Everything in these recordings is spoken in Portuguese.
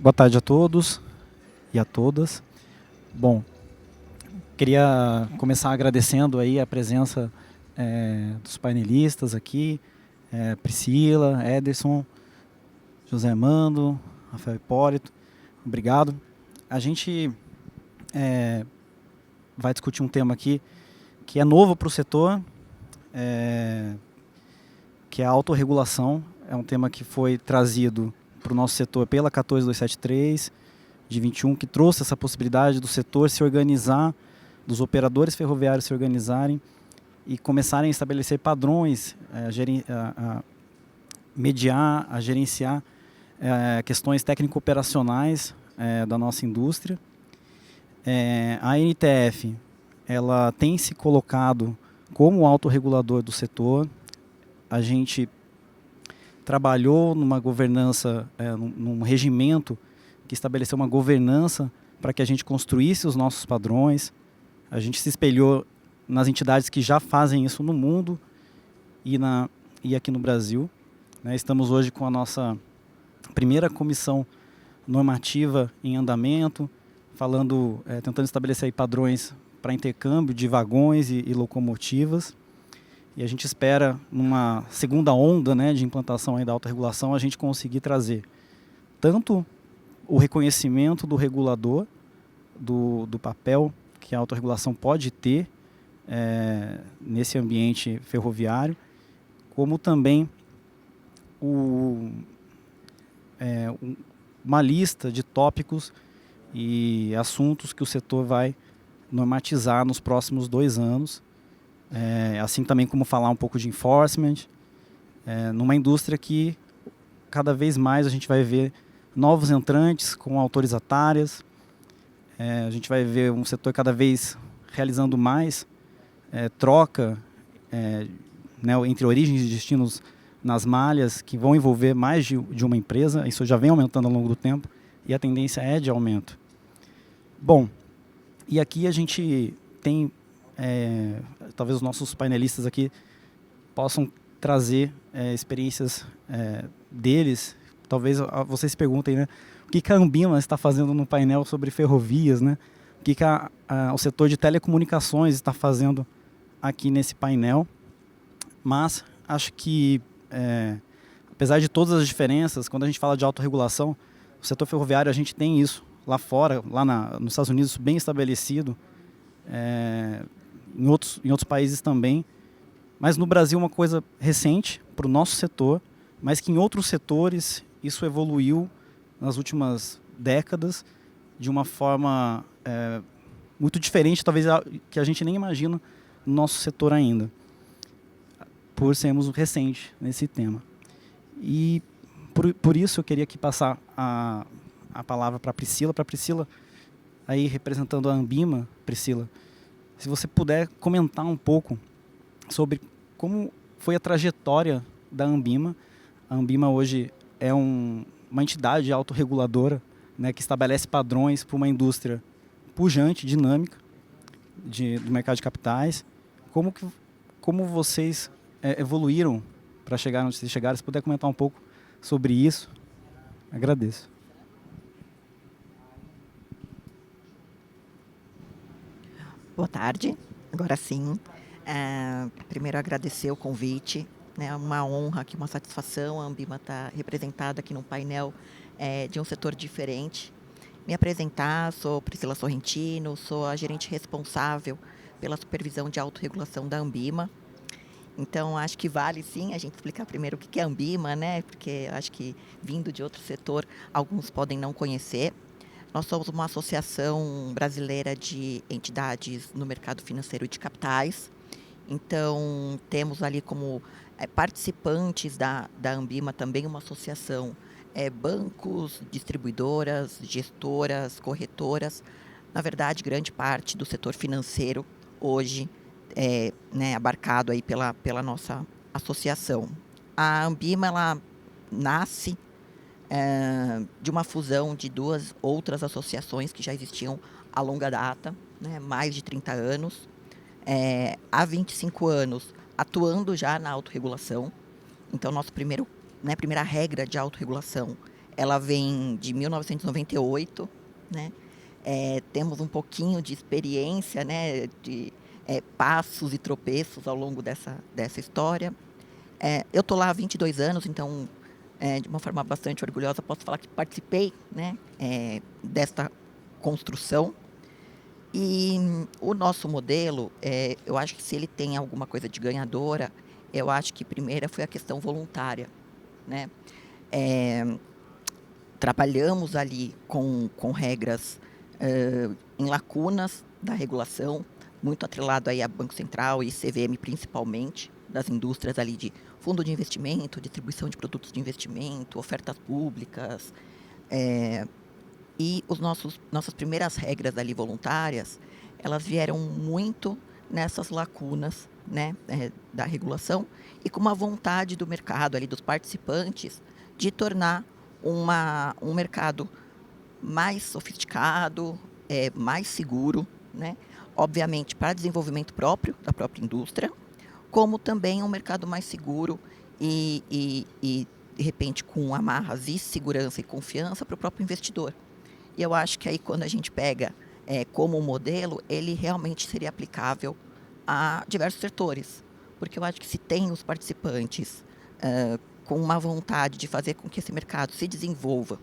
Boa tarde a todos e a todas. Bom, queria começar agradecendo aí a presença dos painelistas aqui, Priscila, Ederson, José Mando, Rafael Hipólito. Obrigado. A gente vai discutir um tema aqui que é novo para o setor, que é a autorregulação. É um tema que foi trazido para o nosso setor pela 14273 de 21, que trouxe essa possibilidade do setor se organizar, dos operadores ferroviários se organizarem e começarem a estabelecer padrões, a mediar, a gerenciar questões técnico-operacionais da nossa indústria. A NTF ela tem se colocado como autorregulador do setor. A gente trabalhou numa governança, num regimento que estabeleceu uma governança para que a gente construísse os nossos padrões. A gente se espelhou nas entidades que já fazem isso no mundo e aqui no Brasil. Estamos hoje com a nossa primeira comissão normativa em andamento, tentando estabelecer aí padrões para intercâmbio de vagões e locomotivas. E a gente espera, numa segunda onda de implantação aí da autorregulação, a gente conseguir trazer tanto o reconhecimento do regulador, do papel que a autorregulação pode ter nesse ambiente ferroviário, como também uma lista de tópicos e assuntos que o setor vai normatizar nos próximos 2 anos, assim também como falar um pouco de enforcement, numa indústria que cada vez mais a gente vai ver novos entrantes com autorizatárias. A gente vai ver um setor cada vez realizando mais troca entre origens e destinos nas malhas, que vão envolver mais de uma empresa. Isso já vem aumentando ao longo do tempo e a tendência é de aumento. Bom, e aqui a gente tem, talvez os nossos painelistas aqui possam trazer experiências deles. Talvez vocês se perguntem, o que a Anbima está fazendo no painel sobre ferrovias, o que o setor de telecomunicações está fazendo aqui nesse painel. Mas acho que, apesar de todas as diferenças, quando a gente fala de autorregulação, o setor ferroviário, a gente tem isso lá fora, nos Estados Unidos, bem estabelecido, em outros países também. Mas no Brasil uma coisa recente para o nosso setor, mas que em outros setores isso evoluiu nas últimas décadas de uma forma muito diferente, talvez que a gente nem imagina no nosso setor ainda, por sermos recentes nesse tema. E por isso eu queria aqui passar a palavra para a Priscila. Para a Priscila, aí representando a Anbima, Priscila, se você puder comentar um pouco sobre como foi a trajetória da Anbima. A Anbima hoje é uma entidade autorreguladora, que estabelece padrões para uma indústria pujante, dinâmica, do mercado de capitais. Como vocês evoluíram para chegar onde vocês chegaram? Se puder comentar um pouco sobre isso, agradeço. Boa tarde, agora sim. Primeiro agradecer o convite, é uma honra, aqui, uma satisfação a Anbima estar representada aqui num painel de um setor diferente. Me apresentar, sou Priscila Sorrentino, sou a gerente responsável pela supervisão de autorregulação da Anbima. Então, acho que vale sim a gente explicar primeiro o que é a Anbima, porque acho que vindo de outro setor, alguns podem não conhecer. Nós somos uma associação brasileira de entidades no mercado financeiro de capitais. Então, temos ali como participantes da Anbima também uma associação, bancos, distribuidoras, gestoras, corretoras. Na verdade, grande parte do setor financeiro hoje é abarcado aí pela nossa associação. A Anbima ela nasce de uma fusão de 2 outras associações que já existiam a longa data, mais de 30 anos. Há 25 anos atuando já na autorregulação. Então, nossa primeira regra de autorregulação ela vem de 1998, né? Temos um pouquinho de experiência, né, de passos e tropeços ao longo dessa história. Eu estou lá há 22 anos, então, de uma forma bastante orgulhosa, posso falar que participei, né, desta construção. E o nosso modelo, eu acho que se ele tem alguma coisa de ganhadora, eu acho que primeira foi a questão voluntária, né? Trabalhamos ali com regras em lacunas da regulação, muito atrelado aí a Banco Central e CVM principalmente, das indústrias ali de fundo de investimento, distribuição de produtos de investimento, ofertas públicas. E nossas primeiras regras ali voluntárias, elas vieram muito nessas lacunas, né, da regulação e com uma vontade do mercado, ali, dos participantes, de tornar um mercado mais sofisticado, mais seguro, né? Obviamente para desenvolvimento próprio, da própria indústria, como também um mercado mais seguro e de repente, com amarras e segurança e confiança para o próprio investidor. E eu acho que aí, quando a gente pega como modelo, ele realmente seria aplicável a diversos setores. Porque eu acho que se tem os participantes com uma vontade de fazer com que esse mercado se desenvolva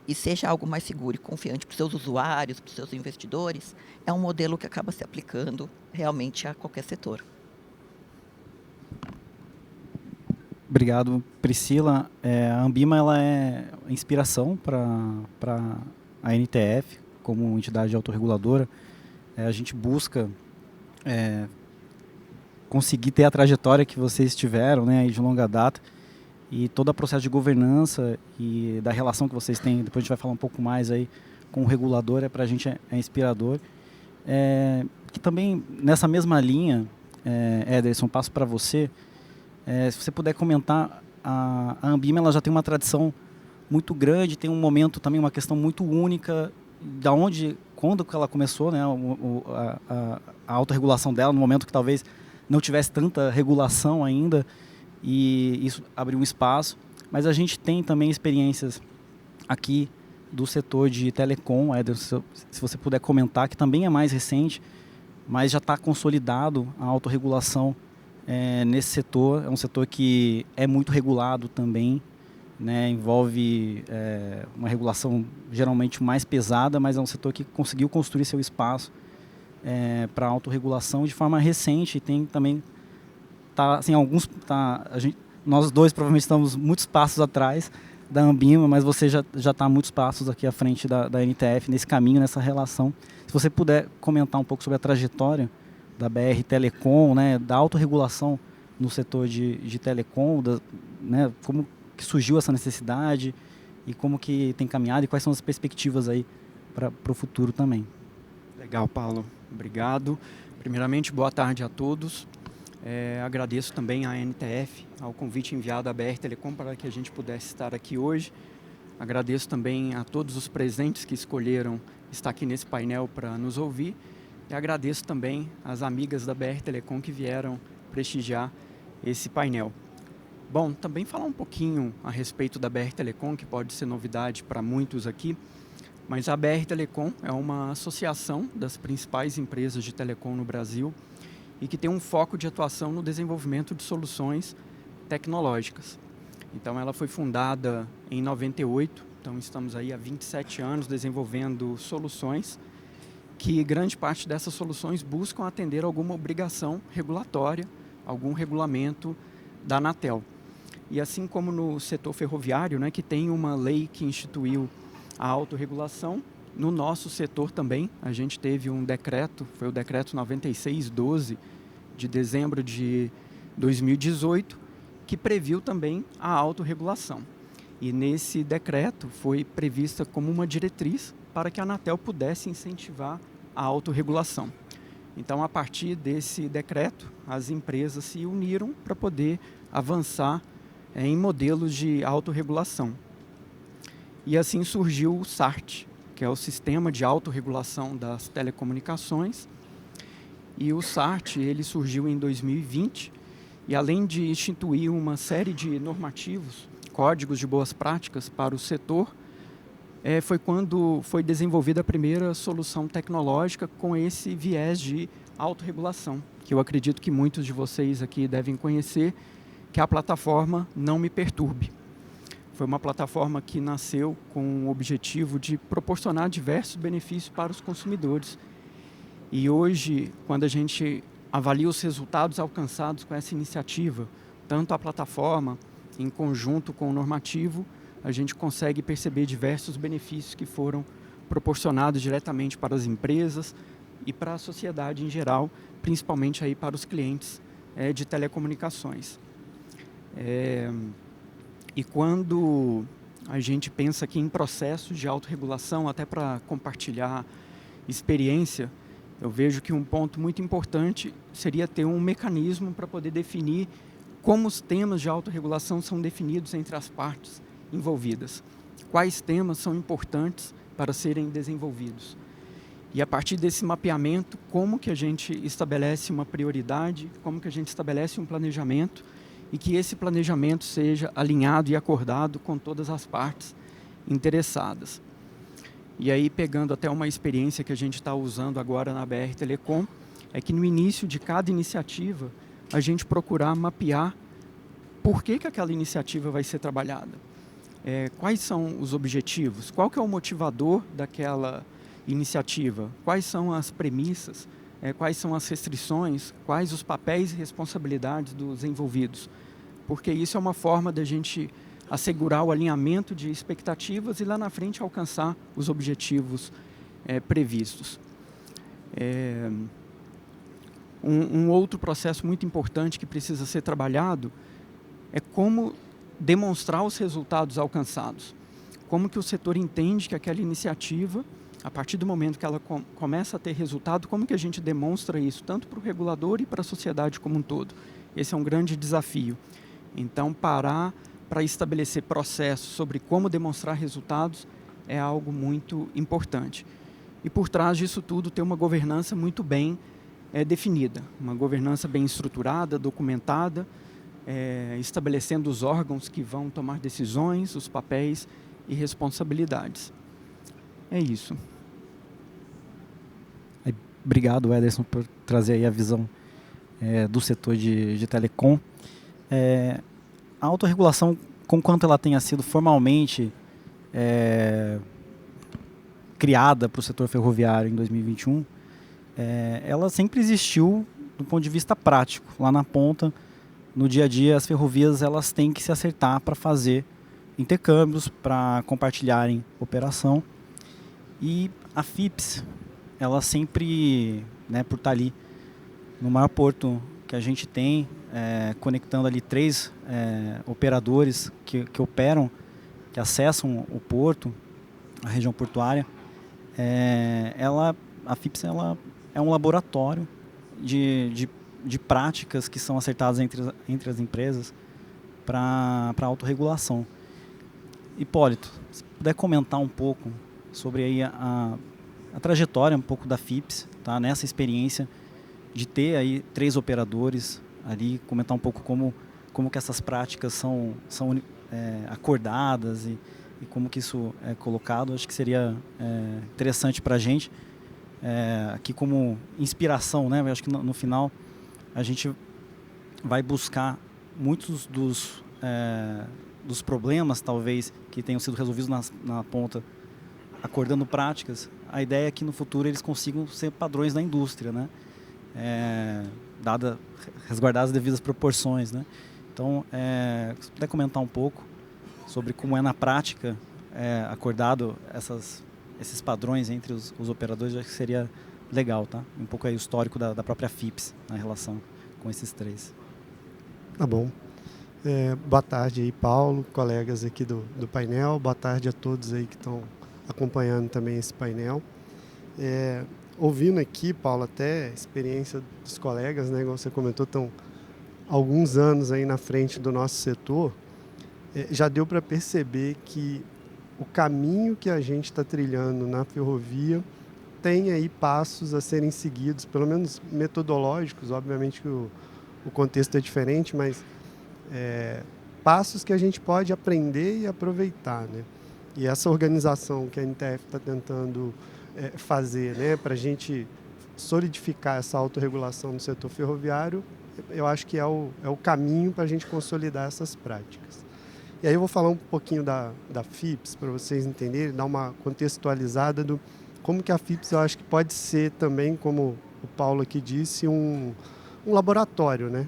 e seja algo mais seguro e confiante para os seus usuários, para os seus investidores, é um modelo que acaba se aplicando realmente a qualquer setor. Obrigado, Priscila. A Ambima ela é inspiração para a NTF como entidade autorreguladora. A gente busca conseguir ter a trajetória que vocês tiveram, né, de longa data, e todo o processo de governança e da relação que vocês têm, depois a gente vai falar um pouco mais aí com o regulador, para a gente é inspirador. Que também, nessa mesma linha, Ederson, passo para você, se você puder comentar, a Ambima ela já tem uma tradição muito grande, tem um momento também, uma questão muito única, quando ela começou, né, a autorregulação dela, no momento que talvez não tivesse tanta regulação ainda, e isso abriu um espaço. Mas a gente tem também experiências aqui do setor de telecom, Ederson, se você puder comentar, que também é mais recente, mas já está consolidado a autorregulação nesse setor. É um setor que é muito regulado também, né, envolve uma regulação geralmente mais pesada, mas é um setor que conseguiu construir seu espaço para autorregulação de forma recente. E tem também, assim, nós dois provavelmente estamos muitos passos atrás da Ambima, mas você já está muitos passos aqui à frente da NTF nesse caminho, nessa relação. Se você puder comentar um pouco sobre a trajetória da BR Telecom, né, da autorregulação no setor de telecom, né, como que surgiu essa necessidade e como que tem caminhado e quais são as perspectivas aí para o futuro também. Legal, Paulo. Obrigado. Primeiramente, boa tarde a todos. Agradeço também à NTF, ao convite enviado à BR Telecom para que a gente pudesse estar aqui hoje. Agradeço também a todos os presentes que escolheram estar aqui nesse painel para nos ouvir. E agradeço também às amigas da BR Telecom que vieram prestigiar esse painel. Bom, também falar um pouquinho a respeito da BR Telecom, que pode ser novidade para muitos aqui, mas a BR Telecom é uma associação das principais empresas de telecom no Brasil e que tem um foco de atuação no desenvolvimento de soluções tecnológicas. Então, ela foi fundada em 98, então estamos aí há 27 anos desenvolvendo soluções que grande parte dessas soluções buscam atender alguma obrigação regulatória, algum regulamento da Anatel. E assim como no setor ferroviário, né, que tem uma lei que instituiu a autorregulação, no nosso setor também a gente teve um decreto, foi o decreto 9612 de dezembro de 2018, que previu também a autorregulação. E nesse decreto foi prevista como uma diretriz para que a Anatel pudesse incentivar a autorregulação. Então, a partir desse decreto, as empresas se uniram para poder avançar em modelos de autorregulação. E assim surgiu o SART, que é o Sistema de Autorregulação das Telecomunicações. E o SART ele surgiu em 2020 e, além de instituir uma série de normativos, códigos de boas práticas para o setor, foi quando foi desenvolvida a primeira solução tecnológica com esse viés de autorregulação, que eu acredito que muitos de vocês aqui devem conhecer, que é a plataforma Não Me Perturbe. Foi uma plataforma que nasceu com o objetivo de proporcionar diversos benefícios para os consumidores. E hoje, quando a gente avalia os resultados alcançados com essa iniciativa, tanto a plataforma, em conjunto com o normativo, a gente consegue perceber diversos benefícios que foram proporcionados diretamente para as empresas e para a sociedade em geral, principalmente aí para os clientes de telecomunicações. E quando a gente pensa aqui em processos de autorregulação, até para compartilhar experiência, eu vejo que um ponto muito importante seria ter um mecanismo para poder definir como os temas de autorregulação são definidos entre as partes envolvidas. Quais temas são importantes para serem desenvolvidos. E a partir desse mapeamento, como que a gente estabelece uma prioridade, como que a gente estabelece um planejamento e que esse planejamento seja alinhado e acordado com todas as partes interessadas. E aí, pegando até uma experiência que a gente está usando agora na BR Telecom, é que no início de cada iniciativa, a gente procurar mapear por que aquela iniciativa vai ser trabalhada. Quais são os objetivos? Qual que é o motivador daquela iniciativa? Quais são as premissas? Quais são as restrições? Quais os papéis e responsabilidades dos envolvidos? Porque isso é uma forma da gente assegurar o alinhamento de expectativas e lá na frente alcançar os objetivos previstos. Um outro processo muito importante que precisa ser trabalhado é como demonstrar os resultados alcançados. Como que o setor entende que aquela iniciativa, a partir do momento que ela começa a ter resultado, como que a gente demonstra isso, tanto para o regulador e para a sociedade como um todo. Esse é um grande desafio. Então, parar para estabelecer processos sobre como demonstrar resultados é algo muito importante. E por trás disso tudo, ter uma governança muito bem definida, uma governança bem estruturada, documentada, estabelecendo os órgãos que vão tomar decisões, os papéis e responsabilidades. É isso. Obrigado, Ederson, por trazer aí a visão do setor de telecom. A autorregulação, conquanto ela tenha sido formalmente criada para o setor ferroviário em 2021, ela sempre existiu do ponto de vista prático. Lá na ponta, no dia a dia, as ferrovias elas têm que se acertar para fazer intercâmbios, para compartilharem operação. E a FIPS, ela sempre, por estar ali no maior porto que a gente tem, conectando ali 3 operadores que operam, que acessam o porto, a região portuária, a FIPS ela é um laboratório de práticas que são acertadas entre as empresas para a autorregulação. Hipólito, se puder comentar um pouco sobre aí a trajetória um pouco da FIPS, tá? Nessa experiência de ter aí 3 operadores ali, comentar um pouco como que essas práticas são acordadas e como que isso é colocado. Acho que seria interessante para a gente, aqui como inspiração, né? Eu acho que no final a gente vai buscar muitos dos problemas, talvez, que tenham sido resolvidos na ponta, acordando práticas. A ideia é que no futuro eles consigam ser padrões da indústria, né? Resguardar as devidas proporções, né? Então, se puder comentar um pouco sobre como é na prática acordado esses padrões entre os operadores, acho que seria legal, tá? Um pouco aí o histórico da própria FIPS na relação com esses 3. Tá bom. Boa tarde aí, Paulo, colegas aqui do painel. Boa tarde a todos aí que estão acompanhando também esse painel. Ouvindo aqui, Paulo, até a experiência dos colegas, né, como você comentou, estão alguns anos aí na frente do nosso setor, já deu para perceber que o caminho que a gente está trilhando na ferrovia tem aí passos a serem seguidos, pelo menos metodológicos. Obviamente que o contexto é diferente, mas passos que a gente pode aprender e aproveitar, né? E essa organização que a NTF está tentando fazer, né, para a gente solidificar essa autorregulação no setor ferroviário, eu acho que é o caminho para a gente consolidar essas práticas. E aí eu vou falar um pouquinho da FIPS, para vocês entenderem, dar uma contextualizada do como que a FIPS eu acho que pode ser também, como o Paulo aqui disse, um laboratório, né,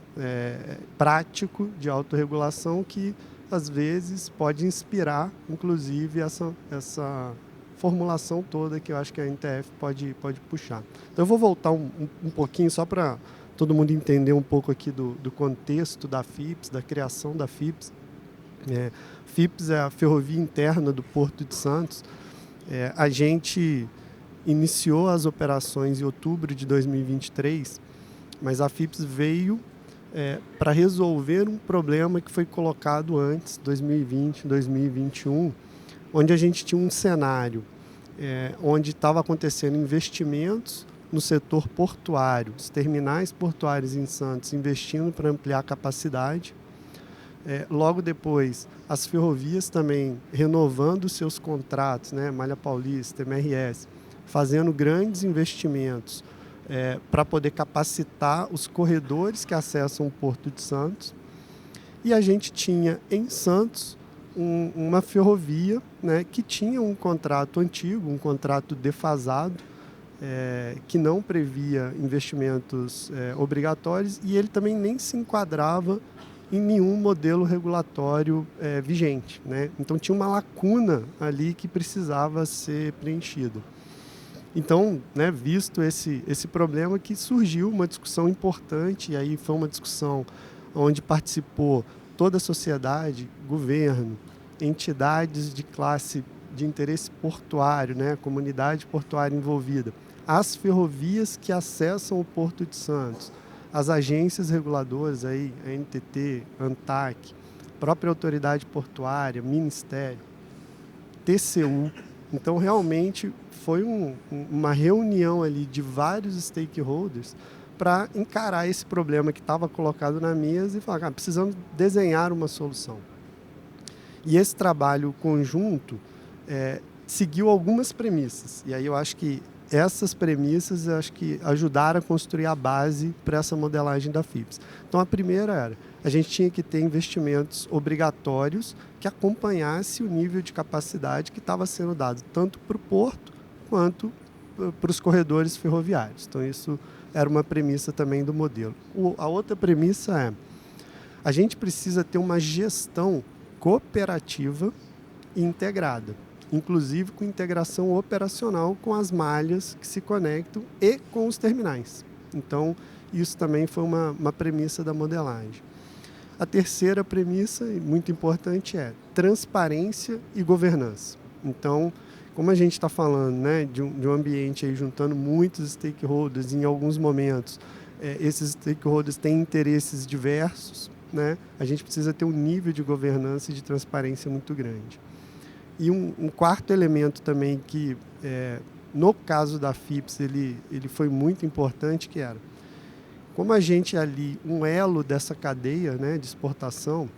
prático de autorregulação que às vezes pode inspirar, inclusive, essa formulação toda que eu acho que a NTF pode puxar. Então eu vou voltar um pouquinho só para todo mundo entender um pouco aqui do contexto da FIPS, da criação da FIPS. FIPS é a Ferrovia Interna do Porto de Santos. A gente iniciou as operações em outubro de 2023, mas a FIPS veio para resolver um problema que foi colocado antes, 2020, 2021, onde a gente tinha um cenário onde estava acontecendo investimentos no setor portuário, os terminais portuários em Santos investindo para ampliar a capacidade. Logo depois, as ferrovias também renovando seus contratos, né, Malha Paulista, MRS, fazendo grandes investimentos para poder capacitar os corredores que acessam o Porto de Santos. E a gente tinha em Santos uma ferrovia, né, que tinha um contrato antigo, um contrato defasado, que não previa investimentos obrigatórios, e ele também nem se enquadrava em nenhum modelo regulatório vigente, né? Então tinha uma lacuna ali que precisava ser preenchida. Então, né, visto esse problema, que surgiu uma discussão importante, e aí foi uma discussão onde participou toda a sociedade, governo, entidades de classe de interesse portuário, né, comunidade portuária envolvida, as ferrovias que acessam o Porto de Santos, as agências reguladoras, aí, a NTT, ANTAC, própria autoridade portuária, Ministério, TCU. Então, realmente, foi uma reunião ali de vários stakeholders para encarar esse problema que estava colocado na mesa e falar, precisamos desenhar uma solução. E esse trabalho conjunto seguiu algumas premissas. E aí eu acho que essas premissas ajudaram a construir a base para essa modelagem da FIPS. Então, a primeira era, a gente tinha que ter investimentos obrigatórios que acompanhasse o nível de capacidade que estava sendo dado tanto para o porto quanto para os corredores ferroviários. Então, isso era uma premissa também do modelo. A outra premissa a gente precisa ter uma gestão cooperativa e integrada, inclusive com integração operacional com as malhas que se conectam e com os terminais. Então, isso também foi uma premissa da modelagem. A terceira premissa, muito importante, é transparência e governança. Então, como a gente está falando, né, de um ambiente aí juntando muitos stakeholders, em alguns momentos esses stakeholders têm interesses diversos, né, a gente precisa ter um nível de governança e de transparência muito grande. E um quarto elemento também que, no caso da FIPS, ele foi muito importante, que era, como a gente ali, um elo dessa cadeia, né, de exportação,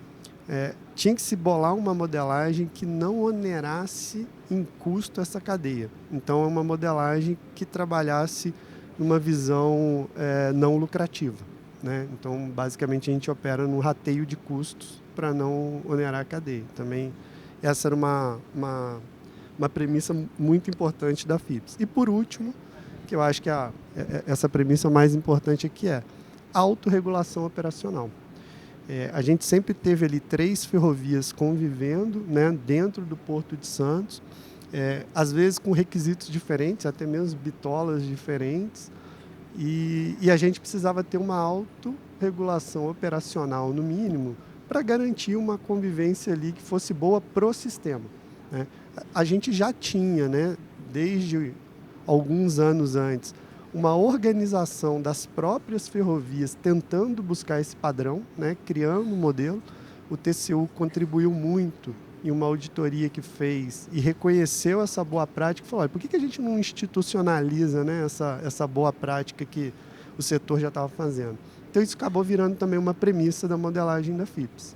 tinha que se bolar uma modelagem que não onerasse em custo essa cadeia. Então, é uma modelagem que trabalhasse numa visão não lucrativa, né? Então, basicamente, a gente opera num rateio de custos para não onerar a cadeia. Também essa era uma premissa muito importante da FIPS. E, por último, que eu acho que essa premissa mais importante aqui é a autorregulação operacional. A gente sempre teve ali 3 ferrovias convivendo, né, dentro do Porto de Santos, às vezes com requisitos diferentes, até mesmo bitolas diferentes, e a gente precisava ter uma autorregulação operacional, no mínimo, para garantir uma convivência ali que fosse boa para o sistema, né? A gente já tinha, né, desde alguns anos antes, uma organização das próprias ferrovias tentando buscar esse padrão, né, criando um modelo. O TCU contribuiu muito em uma auditoria que fez e reconheceu essa boa prática e falou, olha, por que a gente não institucionaliza, né, essa boa prática que o setor já estava fazendo? Então, isso acabou virando também uma premissa da modelagem da FIPS.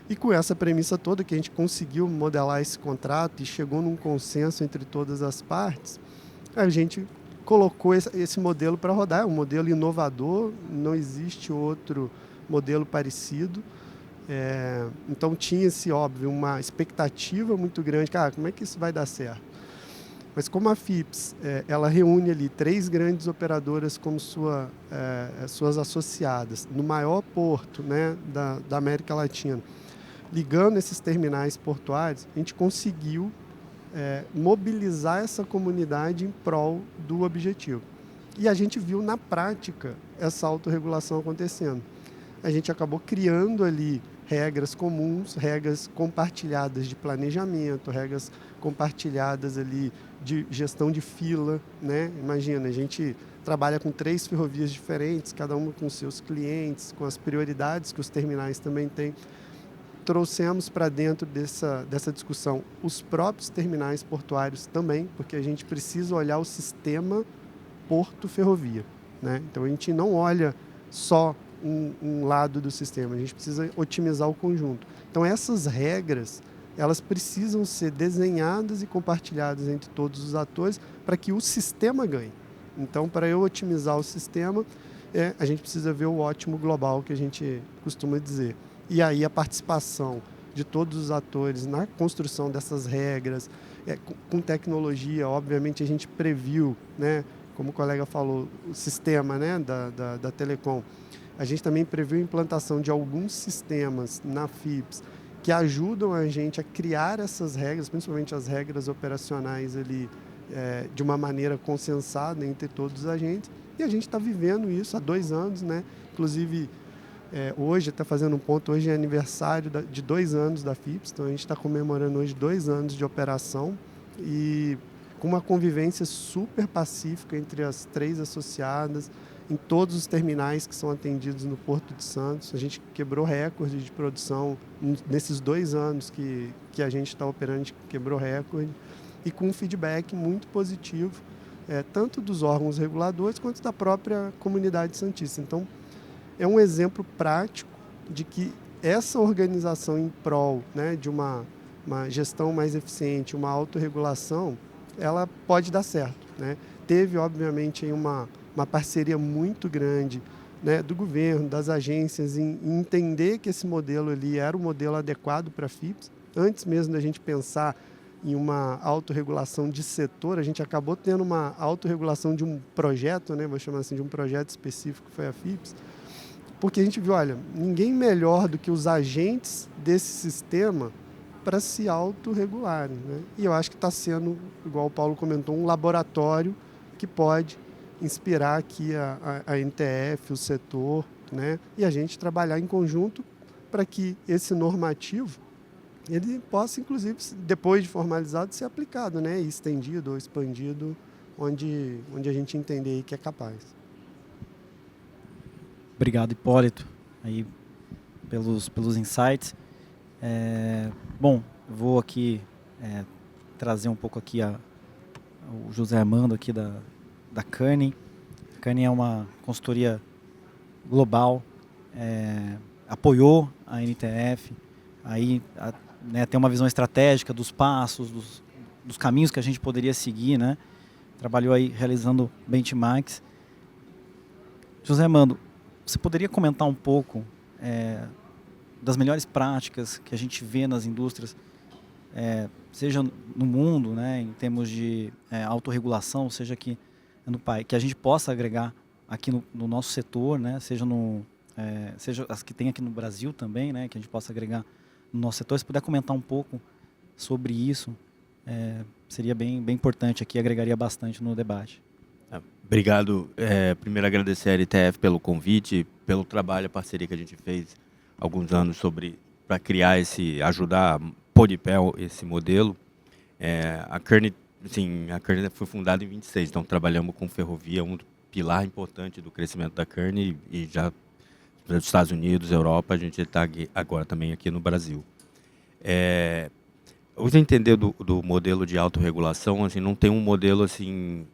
E com essa premissa toda, que a gente conseguiu modelar esse contrato e chegou num consenso entre todas as partes, a gente colocou esse modelo para rodar. É um modelo inovador, não existe outro modelo parecido. Então tinha-se, óbvio, uma expectativa muito grande. Cara, como é que isso vai dar certo? Mas como a FIPS, ela reúne ali 3 grandes operadoras como suas associadas, no maior porto, né, da América Latina, ligando esses terminais portuários, a gente conseguiu mobilizar essa comunidade em prol do objetivo. E a gente viu na prática essa autorregulação acontecendo. A gente acabou criando ali regras comuns, regras compartilhadas de planejamento, regras compartilhadas ali de gestão de fila, né? Imagina, a gente trabalha com 3 ferrovias diferentes, cada uma com seus clientes, com as prioridades que os terminais também têm. Trouxemos para dentro dessa discussão os próprios terminais portuários também, porque a gente precisa olhar o sistema porto-ferrovia, né? Então a gente não olha só um lado do sistema, a gente precisa otimizar o conjunto. Então essas regras, elas precisam ser desenhadas e compartilhadas entre todos os atores para que o sistema ganhe. Então, para eu otimizar o sistema, a gente precisa ver o ótimo global que a gente costuma dizer. E aí a participação de todos os atores na construção dessas regras, com tecnologia, obviamente a gente previu, né, como o colega falou, o sistema, né, da Telecom. A gente também previu a implantação de alguns sistemas na FIPS que ajudam a gente a criar essas regras, principalmente as regras operacionais ali, de uma maneira consensada entre todos os agentes. E a gente está vivendo isso há 2 anos, né? Inclusive, hoje, está fazendo um ponto, hoje é aniversário de 2 anos da FIPS, então a gente está comemorando hoje 2 anos de operação e com uma convivência super pacífica entre as 3 associadas, em todos os terminais que são atendidos no Porto de Santos. A gente quebrou recorde de produção nesses 2 anos que a gente está operando, a gente quebrou recorde, e com um feedback muito positivo, tanto dos órgãos reguladores quanto da própria comunidade santista. Então, é um exemplo prático de que essa organização em prol, né, de uma gestão mais eficiente, uma autorregulação, ela pode dar certo, né? Teve, obviamente, uma parceria muito grande, né, do governo, das agências, em entender que esse modelo ali era o modelo adequado para a FIPS. Antes mesmo da gente pensar em uma autorregulação de setor, a gente acabou tendo uma autorregulação de um projeto, né, vou chamar assim, de um projeto específico que foi a FIPS, porque a gente viu, olha, ninguém melhor do que os agentes desse sistema para se autorregularem, né? E eu acho que está sendo, igual o Paulo comentou, um laboratório que pode inspirar aqui a NTF, o setor, né? E a gente trabalhar em conjunto para que esse normativo ele possa, inclusive, depois de formalizado, ser aplicado, né? E estendido ou expandido onde a gente entender aí que é capaz. Obrigado, Hipólito, aí pelos insights. Bom, eu vou aqui trazer um pouco aqui o José Armando aqui da Kearney. A Kearney é uma consultoria global, apoiou a NTF, aí tem uma visão estratégica dos passos, dos caminhos que a gente poderia seguir, né? Trabalhou aí realizando benchmarks. José Armando, você poderia comentar um pouco das melhores práticas que a gente vê nas indústrias, seja no mundo, né, em termos de autorregulação, seja aqui no país, que a gente possa agregar aqui no nosso setor, né, seja as que tem aqui no Brasil também, né, que a gente possa agregar no nosso setor. Se puder comentar um pouco sobre isso, seria bem importante aqui, agregaria bastante no debate. Obrigado. Primeiro agradecer a LTF pelo convite, pelo trabalho, a parceria que a gente fez há alguns anos para criar ajudar a pôr de pé esse modelo. A Kearney foi fundada em 26, então trabalhamos com ferrovia, um pilar importante do crescimento da Kearney, e já nos Estados Unidos, Europa, a gente está agora também aqui no Brasil. Você entender do modelo de autorregulação, assim, não tem um modelo assim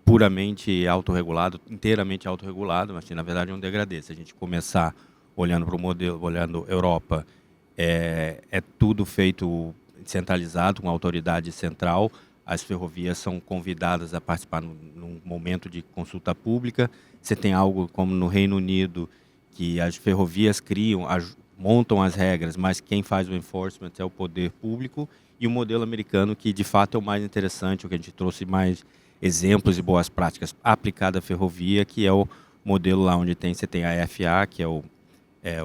puramente autorregulado, inteiramente autorregulado, mas assim, na verdade é um degradê. Se a gente começar olhando para o modelo, olhando Europa, é tudo feito centralizado, com autoridade central. As ferrovias são convidadas a participar num momento de consulta pública. Você tem algo como no Reino Unido, que as ferrovias montam as regras, mas quem faz o enforcement é o poder público. E o modelo americano, que de fato é o mais interessante, o que a gente trouxe mais exemplos e boas práticas aplicada à ferrovia, que é o modelo lá onde você tem a FAA, que é o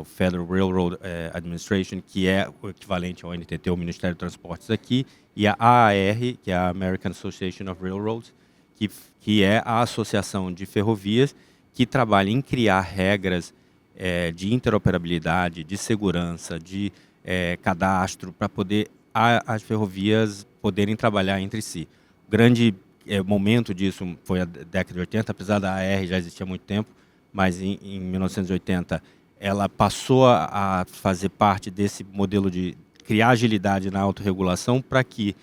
Federal Railroad Administration, que é o equivalente ao NTT, o Ministério de Transportes aqui, e a AAR, que é a American Association of Railroads, que é a associação de ferrovias que trabalha em criar regras de interoperabilidade, de segurança, de cadastro, para poder as ferrovias poderem trabalhar entre si. O grande momento disso foi a década de 80, apesar da AR já existir há muito tempo, mas em 1980 ela passou a fazer parte desse modelo de criar agilidade na autorregulação para que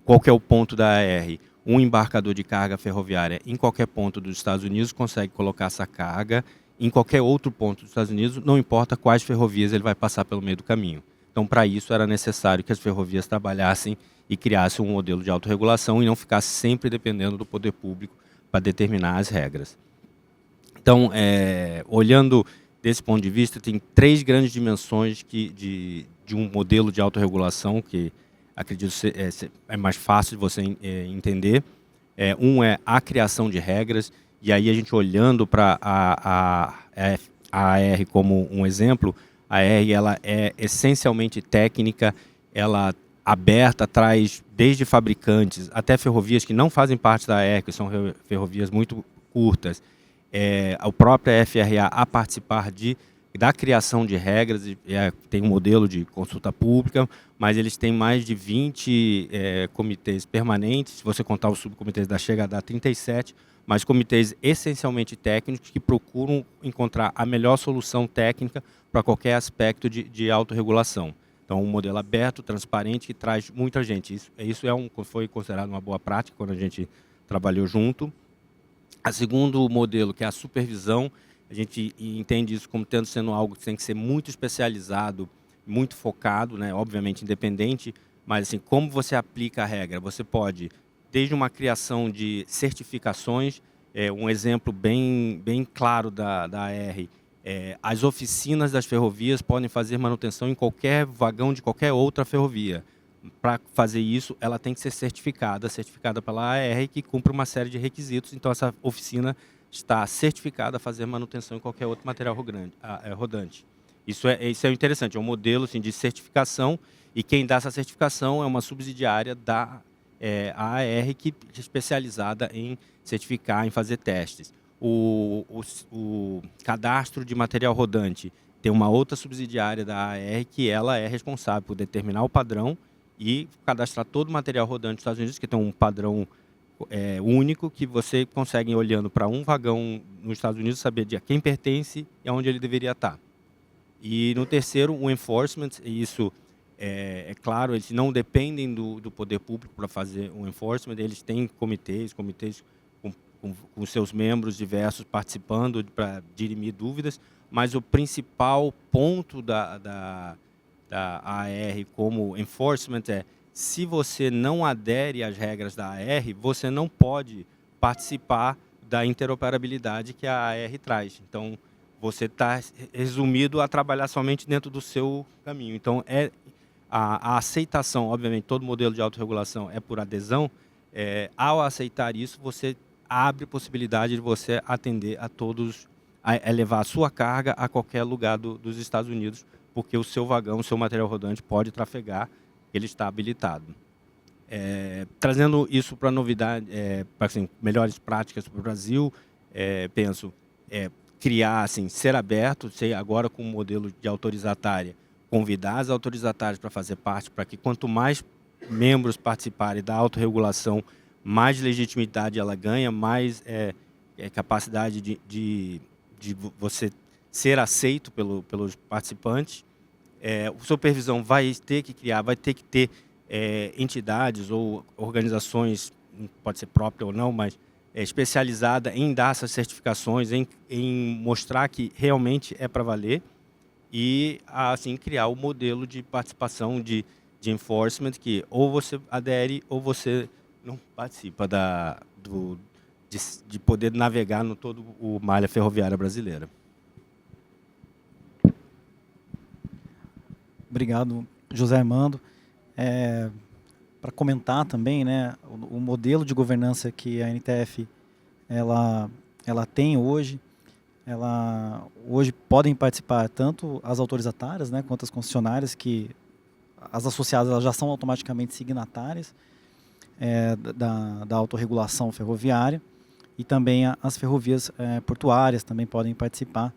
qualquer ponto da AR, um embarcador de carga ferroviária em qualquer ponto dos Estados Unidos consegue colocar essa carga em qualquer outro ponto dos Estados Unidos, não importa quais ferrovias ele vai passar pelo meio do caminho. Então, para isso, era necessário que as ferrovias trabalhassem e criassem um modelo de autorregulação e não ficasse sempre dependendo do poder público para determinar as regras. Então, olhando desse ponto de vista, tem 3 grandes dimensões de um modelo de autorregulação que acredito é mais fácil de você entender. Um é a criação de regras, e aí a gente olhando para a AR como um exemplo, a AR ela é essencialmente técnica, ela aberta, traz desde fabricantes até ferrovias que não fazem parte da AR, que são ferrovias muito curtas, a própria FRA a participar da criação de regras, tem um modelo de consulta pública, mas eles têm mais de 20 comitês permanentes, se você contar os subcomitês da chega a dar 37, mas comitês essencialmente técnicos que procuram encontrar a melhor solução técnica para qualquer aspecto de autorregulação. Então, um modelo aberto, transparente, que traz muita gente. Isso foi considerado uma boa prática quando a gente trabalhou junto. O segundo modelo, que é a supervisão, a gente entende isso como sendo algo que tem que ser muito especializado, muito focado, né? Obviamente independente, mas assim, como você aplica a regra? Você pode, desde uma criação de certificações, um exemplo bem claro da AR, as oficinas das ferrovias podem fazer manutenção em qualquer vagão de qualquer outra ferrovia. Para fazer isso, ela tem que ser certificada pela AR, que cumpre uma série de requisitos. Então, essa oficina está certificada a fazer manutenção em qualquer outro material rodante. Isso é interessante, é um modelo assim, de certificação, e quem dá essa certificação é uma subsidiária da AAR, que é especializada em certificar, em fazer testes. O cadastro de material rodante tem uma outra subsidiária da AAR, que ela é responsável por determinar o padrão e cadastrar todo o material rodante dos Estados Unidos, que tem um padrão único, que você consegue, olhando para um vagão nos Estados Unidos, saber de a quem pertence e aonde ele deveria estar. E no terceiro, o enforcement, e isso é claro, eles não dependem do poder público para fazer o enforcement, eles têm comitês com seus membros diversos participando para dirimir dúvidas, mas o principal ponto da AR como enforcement se você não adere às regras da AR, você não pode participar da interoperabilidade que a AR traz. Então, você está resumido a trabalhar somente dentro do seu caminho. Então, a aceitação, obviamente, todo modelo de autorregulação é por adesão. Ao aceitar isso, você abre possibilidade de você atender a todos, levar a sua carga a qualquer lugar dos Estados Unidos, porque o seu vagão, o seu material rodante pode trafegar, ele está habilitado. Trazendo isso para novidade, para assim, melhores práticas para o Brasil, penso criar, assim, ser aberto, ser agora com o modelo de autorizatária, convidar as autorizatárias para fazer parte, para que quanto mais membros participarem da autorregulação, mais legitimidade ela ganha, mais capacidade de você ser aceito pelos participantes. A supervisão vai ter que criar, vai ter que ter entidades ou organizações, pode ser própria ou não, mas especializada em dar essas certificações, em mostrar que realmente é para valer. e assim criar o modelo de participação de enforcement, que ou você adere ou você não participa de poder navegar no todo o malha ferroviária brasileira. Obrigado, José Armando. Para comentar também, né, o modelo de governança que a NTF ela tem hoje, hoje podem participar tanto as autorizatárias, né, quanto as concessionárias, que as associadas elas já são automaticamente signatárias da autorregulação ferroviária, e também as ferrovias portuárias também podem participar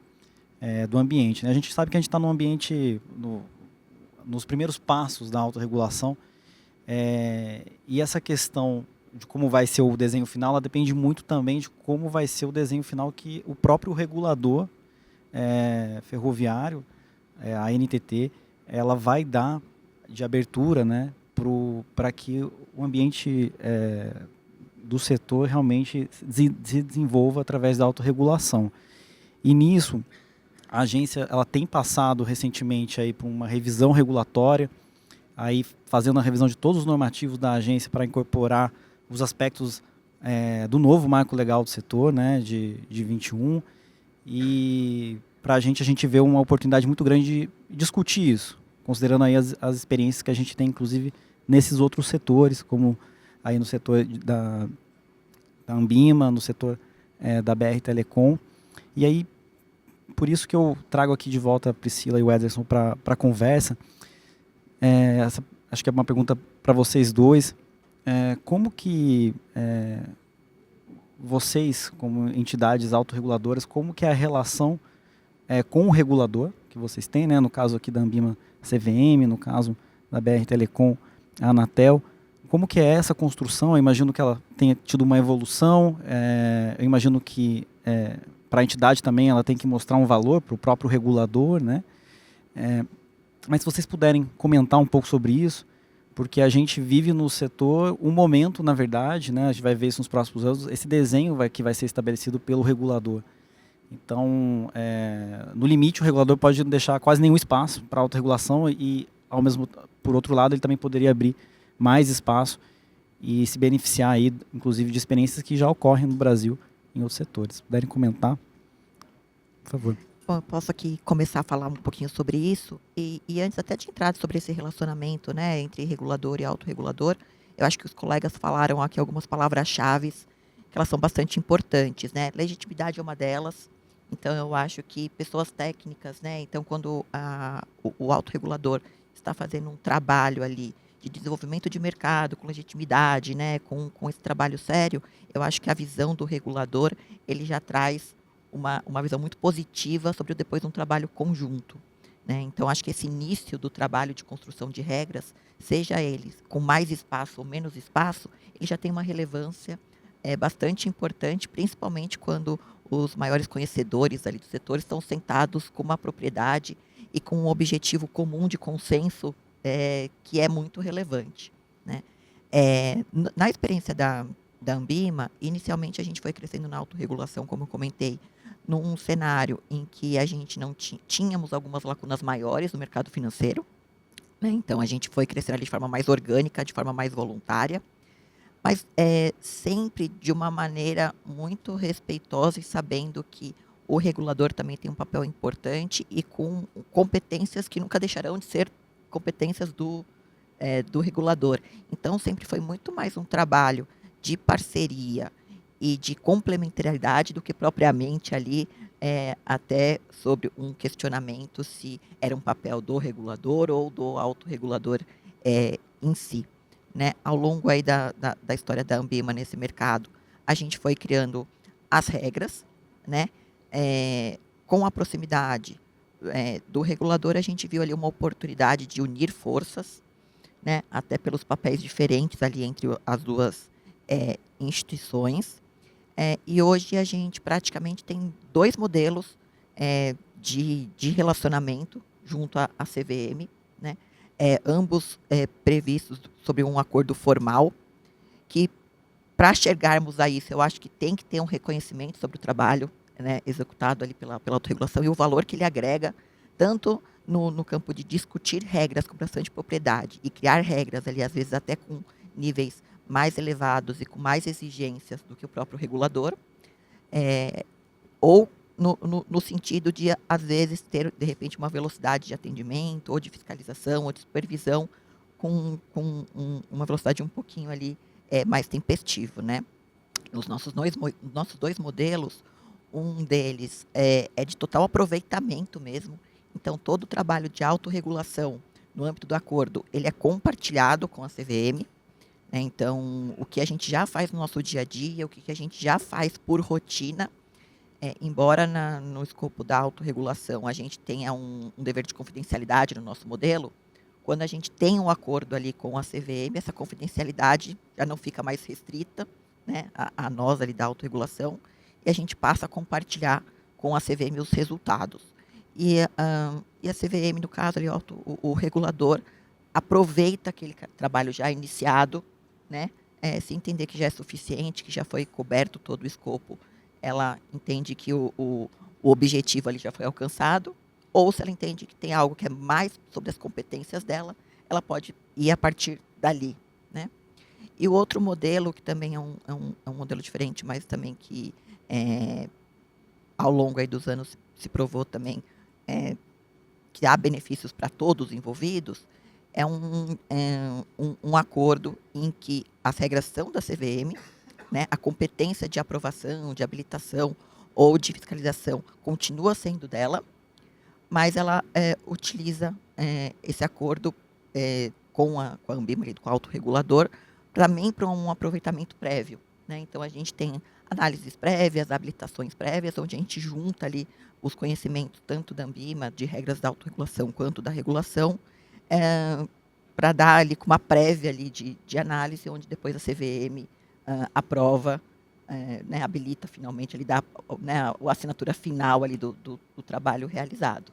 do ambiente, né? A gente sabe que a gente está num ambiente, nos primeiros passos da autorregulação, e essa questão de como vai ser o desenho final, ela depende muito também de como vai ser o desenho final que o próprio regulador ferroviário, a NTT, ela vai dar de abertura, né, para que o ambiente do setor realmente se desenvolva através da autorregulação. E nisso, a agência ela tem passado recentemente aí por uma revisão regulatória, aí fazendo a revisão de todos os normativos da agência para incorporar os aspectos do novo marco legal do setor, né, de 21, e para a gente vê uma oportunidade muito grande de discutir isso, considerando aí as experiências que a gente tem, inclusive, nesses outros setores, como aí no setor da Ambima, no setor da BR Telecom. E aí, por isso que eu trago aqui de volta a Priscila e o Ederson para a conversa. Acho que é uma pergunta para vocês dois. Como que vocês, como entidades autorreguladoras, como que é a relação com o regulador que vocês têm, né? No caso aqui da Ambima, CVM, no caso da BR Telecom, a Anatel, como que é essa construção? Eu imagino que ela tenha tido uma evolução, eu imagino que para a entidade também ela tem que mostrar um valor para o próprio regulador, né? Mas se vocês puderem comentar um pouco sobre isso, porque a gente vive no setor um momento, na verdade, né? A gente vai ver isso nos próximos anos, esse desenho que vai ser estabelecido pelo regulador. Então, no limite, o regulador pode não deixar quase nenhum espaço para autorregulação e, por outro lado, ele também poderia abrir mais espaço e se beneficiar aí, inclusive, de experiências que já ocorrem no Brasil em outros setores. Se puderem comentar, por favor. Bom, eu posso aqui começar a falar um pouquinho sobre isso, e antes até de entrar sobre esse relacionamento, né, entre regulador e autorregulador, eu acho que os colegas falaram aqui algumas palavras-chave que elas são bastante importantes, né? Legitimidade é uma delas. Então, eu acho que pessoas técnicas, né? Então, quando o autorregulador está fazendo um trabalho ali de desenvolvimento de mercado, com legitimidade, né? Com esse trabalho sério, eu acho que a visão do regulador, ele já traz uma visão muito positiva sobre depois um trabalho conjunto, né? Então, acho que esse início do trabalho de construção de regras, seja ele com mais espaço ou menos espaço, ele já tem uma relevância bastante importante, principalmente quando os maiores conhecedores ali do setor estão sentados com uma propriedade e com um objetivo comum de consenso que é muito relevante, né? Na experiência da Ambima, inicialmente a gente foi crescendo na autorregulação, como eu comentei, num cenário em que a gente não tínhamos algumas lacunas maiores no mercado financeiro, né? Então a gente foi crescendo ali de forma mais orgânica, de forma mais voluntária, mas sempre de uma maneira muito respeitosa e sabendo que o regulador também tem um papel importante e com competências que nunca deixarão de ser competências do regulador. Então, sempre foi muito mais um trabalho de parceria e de complementariedade do que propriamente ali até sobre um questionamento se era um papel do regulador ou do autorregulador em si, né? Ao longo aí da história da Ambima nesse mercado, a gente foi criando as regras, né? Com a proximidade do regulador, a gente viu ali uma oportunidade de unir forças, né? Até pelos papéis diferentes ali entre as duas instituições. E hoje a gente praticamente tem dois modelos de relacionamento junto à CVM, né? Ambos previstos sobre um acordo formal, que para chegarmos a isso, eu acho que tem que ter um reconhecimento sobre o trabalho, né, executado ali pela autorregulação e o valor que ele agrega, tanto no campo de discutir regras com bastante propriedade e criar regras ali, às vezes até com níveis mais elevados e com mais exigências do que o próprio regulador, ou no sentido de, às vezes, ter, de repente, uma velocidade de atendimento, ou de fiscalização, ou de supervisão, com uma velocidade um pouquinho ali mais tempestivo, né? Nos nossos dois modelos, um deles é de total aproveitamento mesmo. Então, todo o trabalho de autorregulação no âmbito do acordo, ele é compartilhado com a CVM. Né? Então, o que a gente já faz no nosso dia a dia, o que a gente já faz por rotina, embora no escopo da autorregulação a gente tenha um dever de confidencialidade no nosso modelo, quando a gente tem um acordo ali com a CVM, essa confidencialidade já não fica mais restrita, né, a nós ali da autorregulação, e a gente passa a compartilhar com a CVM os resultados. E a CVM, no caso, ali, o regulador, aproveita aquele trabalho já iniciado, né, se entender que já é suficiente, que já foi coberto todo o escopo, ela entende que o objetivo ali já foi alcançado, ou se ela entende que tem algo que é mais sobre as competências dela, ela pode ir a partir dali, né? E o outro modelo, que também é um modelo diferente, mas também que ao longo aí dos anos se provou também que há benefícios para todos os envolvidos, é um acordo em que as regras são da CVM, né, a competência de aprovação, de habilitação ou de fiscalização continua sendo dela, mas ela utiliza esse acordo com a Ambima, com o autorregulador, também para um aproveitamento prévio. Né? Então, a gente tem análises prévias, habilitações prévias, onde a gente junta ali os conhecimentos tanto da Ambima, de regras da autorregulação, quanto da regulação, para dar ali com uma prévia ali de análise, onde depois a CVM aprova, né, habilita finalmente, ele dá, né, a assinatura final ali do trabalho realizado.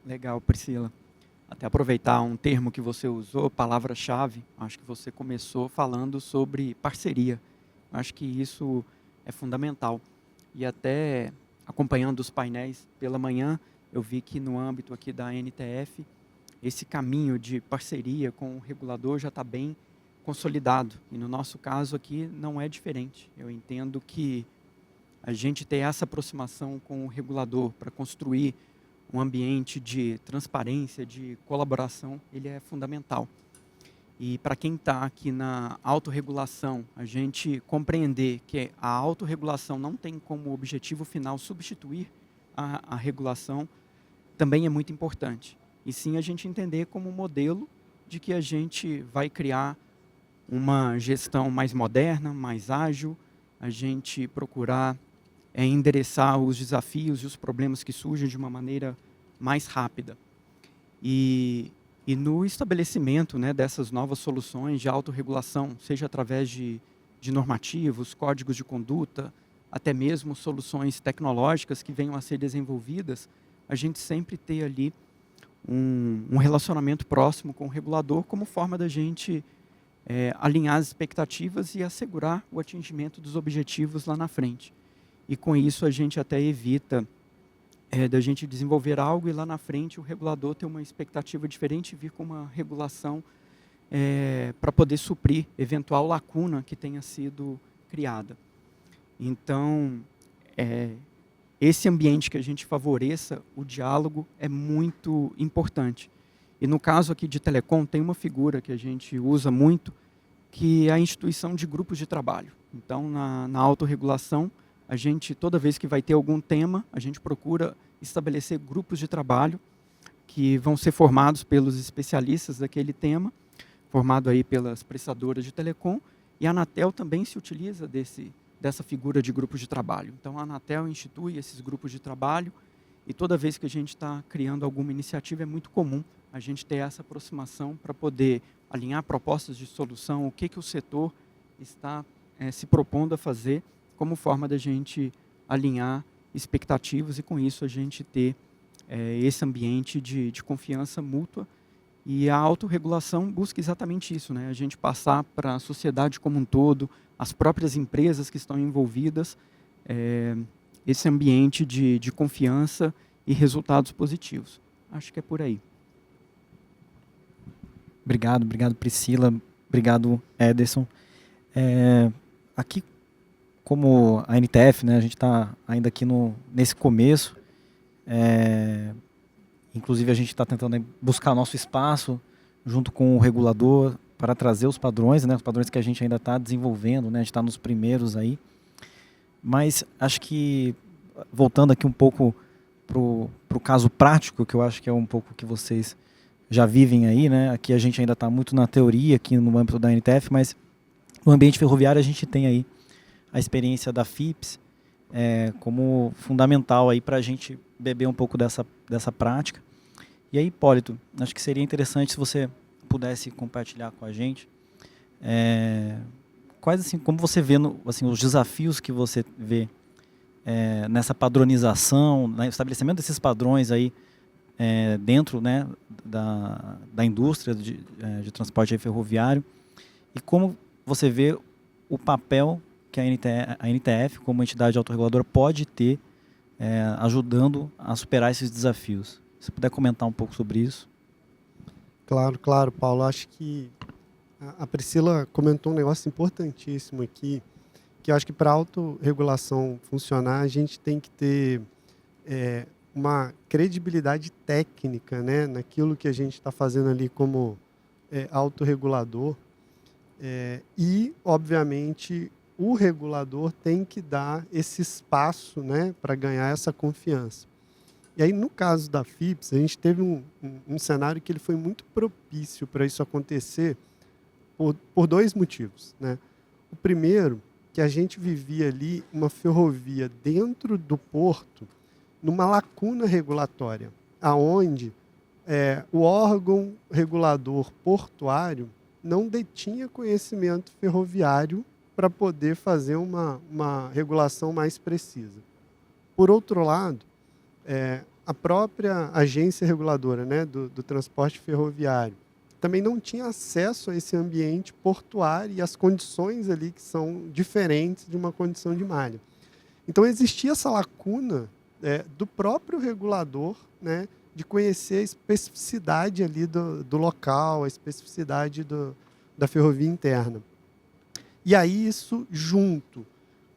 Legal, Priscila. Até aproveitar um termo que você usou, palavra-chave, acho que você começou falando sobre parceria. Acho que isso é fundamental. E até acompanhando os painéis pela manhã, eu vi que no âmbito aqui da NTF, esse caminho de parceria com o regulador já está bem consolidado. E no nosso caso aqui não é diferente. Eu entendo que a gente ter essa aproximação com o regulador para construir um ambiente de transparência, de colaboração, ele é fundamental. E para quem está aqui na autorregulação, a gente compreender que a autorregulação não tem como objetivo final substituir a regulação, também é muito importante. E sim a gente entender como modelo de que a gente vai criar uma gestão mais moderna, mais ágil, a gente procurar endereçar os desafios e os problemas que surgem de uma maneira mais rápida. E no estabelecimento, né, dessas novas soluções de autorregulação, seja através de normativos, códigos de conduta, até mesmo soluções tecnológicas que venham a ser desenvolvidas, a gente sempre ter ali um relacionamento próximo com o regulador como forma da gente alinhar as expectativas e assegurar o atingimento dos objetivos lá na frente. E com isso a gente até evita da gente desenvolver algo e lá na frente o regulador ter uma expectativa diferente e vir com uma regulação para poder suprir eventual lacuna que tenha sido criada. Então, esse ambiente que a gente favoreça o diálogo é muito importante. E no caso aqui de telecom, tem uma figura que a gente usa muito, que é a instituição de grupos de trabalho. Então, na autorregulação, a gente, toda vez que vai ter algum tema, a gente procura estabelecer grupos de trabalho que vão ser formados pelos especialistas daquele tema, formado aí pelas prestadoras de telecom, e a Anatel também se utiliza dessa figura de grupos de trabalho. Então, a Anatel institui esses grupos de trabalho, e toda vez que a gente está criando alguma iniciativa, é muito comum a gente ter essa aproximação para poder alinhar propostas de solução, o que o setor está se propondo a fazer, como forma da gente alinhar expectativas e, com isso, a gente ter esse ambiente de confiança mútua. E a autorregulação busca exatamente isso, né? A gente passar para a sociedade como um todo, as próprias empresas que estão envolvidas, esse ambiente de confiança e resultados positivos. Acho que é por aí. Obrigado Priscila, obrigado Ederson. Aqui, como a NTF, né, a gente está ainda aqui nesse começo, inclusive a gente está tentando buscar nosso espaço junto com o regulador para trazer os padrões, né, os padrões que a gente ainda está desenvolvendo, né, a gente está nos primeiros aí. Mas acho que, voltando aqui um pouco para o caso prático, que eu acho que é um pouco que vocês já vivem aí, né? Aqui a gente ainda está muito na teoria, aqui no âmbito da NTF, mas no ambiente ferroviário a gente tem aí a experiência da FIPS como fundamental aí para a gente beber um pouco dessa prática. E aí, Hipólito, acho que seria interessante se você pudesse compartilhar com a gente quais, assim, como você vê assim, os desafios que você vê nessa padronização, no estabelecimento desses padrões aí dentro, né, da indústria de transporte ferroviário, e como você vê o papel que a NTF, como entidade autorreguladora, pode ter ajudando a superar esses desafios. Se você puder comentar um pouco sobre isso. Claro, Paulo. Acho que a Priscila comentou um negócio importantíssimo aqui, que eu acho que para a autorregulação funcionar, a gente tem que ter uma credibilidade técnica, né, naquilo que a gente está fazendo ali como autorregulador. E, obviamente, o regulador tem que dar esse espaço, né, para ganhar essa confiança. E aí, no caso da FIPS, a gente teve um cenário que ele foi muito propício para isso acontecer por dois motivos, né? O primeiro, que a gente vivia ali uma ferrovia dentro do porto, numa lacuna regulatória, aonde o órgão regulador portuário não detinha conhecimento ferroviário para poder fazer uma regulação mais precisa. Por outro lado, a própria agência reguladora, né, do transporte ferroviário também não tinha acesso a esse ambiente portuário e as condições ali que são diferentes de uma condição de malha. Então existia essa lacuna do próprio regulador, né, de conhecer a especificidade ali do local, a especificidade da ferrovia interna. E aí isso, junto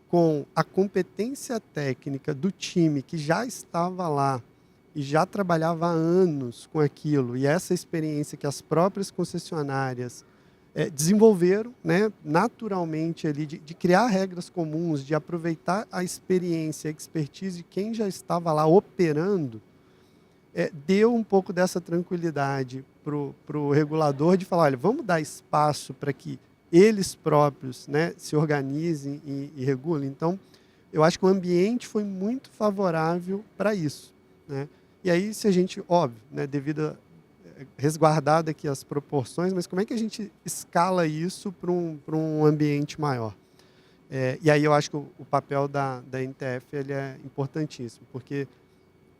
com a competência técnica do time que já estava lá e já trabalhava há anos com aquilo, e essa experiência que as próprias concessionárias desenvolveram, né, naturalmente ali, de criar regras comuns, de aproveitar a experiência, a expertise de quem já estava lá operando, deu um pouco dessa tranquilidade para o regulador de falar, olha, vamos dar espaço para que eles próprios, né, se organizem e regulem. Então, eu acho que o ambiente foi muito favorável para isso, né? E aí, se a gente, óbvio, né, devido resguardado aqui as proporções, mas como é que a gente escala isso para um ambiente maior? E aí eu acho que o papel da NTF ele é importantíssimo, porque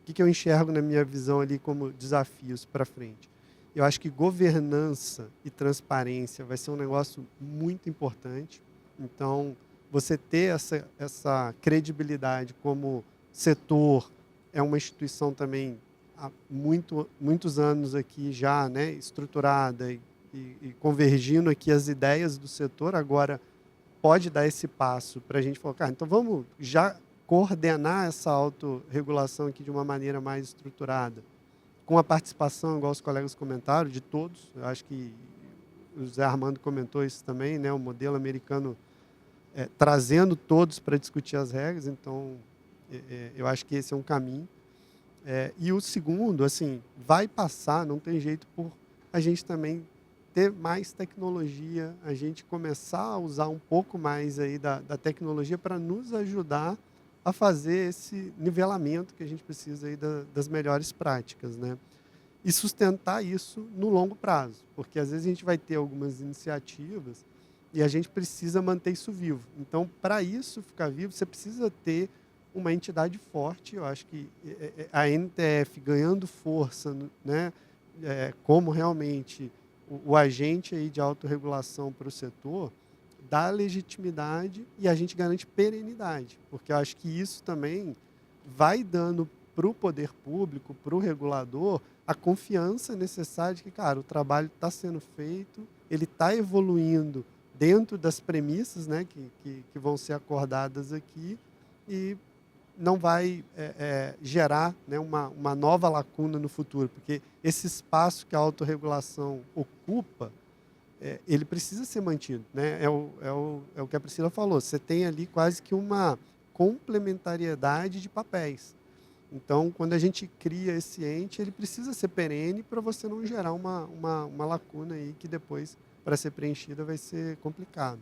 o que eu enxergo na minha visão ali como desafios para frente? Eu acho que governança e transparência vai ser um negócio muito importante. Então, você ter essa credibilidade como setor, é uma instituição também há muitos anos aqui já, né, estruturada e convergindo aqui as ideias do setor, agora pode dar esse passo para a gente focar. Então, vamos já coordenar essa autorregulação aqui de uma maneira mais estruturada, com a participação, igual os colegas comentaram, de todos. Eu acho que o Zé Armando comentou isso também, né, o modelo americano trazendo todos para discutir as regras. Então, eu acho que esse é um caminho. E o segundo, assim, vai passar, não tem jeito, por a gente também ter mais tecnologia, a gente começar a usar um pouco mais aí da tecnologia para nos ajudar a fazer esse nivelamento que a gente precisa aí das melhores práticas, né? E sustentar isso no longo prazo, porque às vezes a gente vai ter algumas iniciativas e a gente precisa manter isso vivo. Então, para isso ficar vivo, você precisa ter uma entidade forte. Eu acho que a NTF ganhando força, né, como realmente o agente aí de autorregulação para o setor, dá legitimidade e a gente garante perenidade, porque eu acho que isso também vai dando para o poder público, para o regulador, a confiança necessária de que, cara, o trabalho está sendo feito, ele está evoluindo dentro das premissas, né, que vão ser acordadas aqui, e não vai gerar, né, uma nova lacuna no futuro, porque esse espaço que a autorregulação ocupa, ele precisa ser mantido, né? É o que a Priscila falou, você tem ali quase que uma complementariedade de papéis. Então, quando a gente cria esse ente, ele precisa ser perene para você não gerar uma lacuna aí que depois, para ser preenchida, vai ser complicado.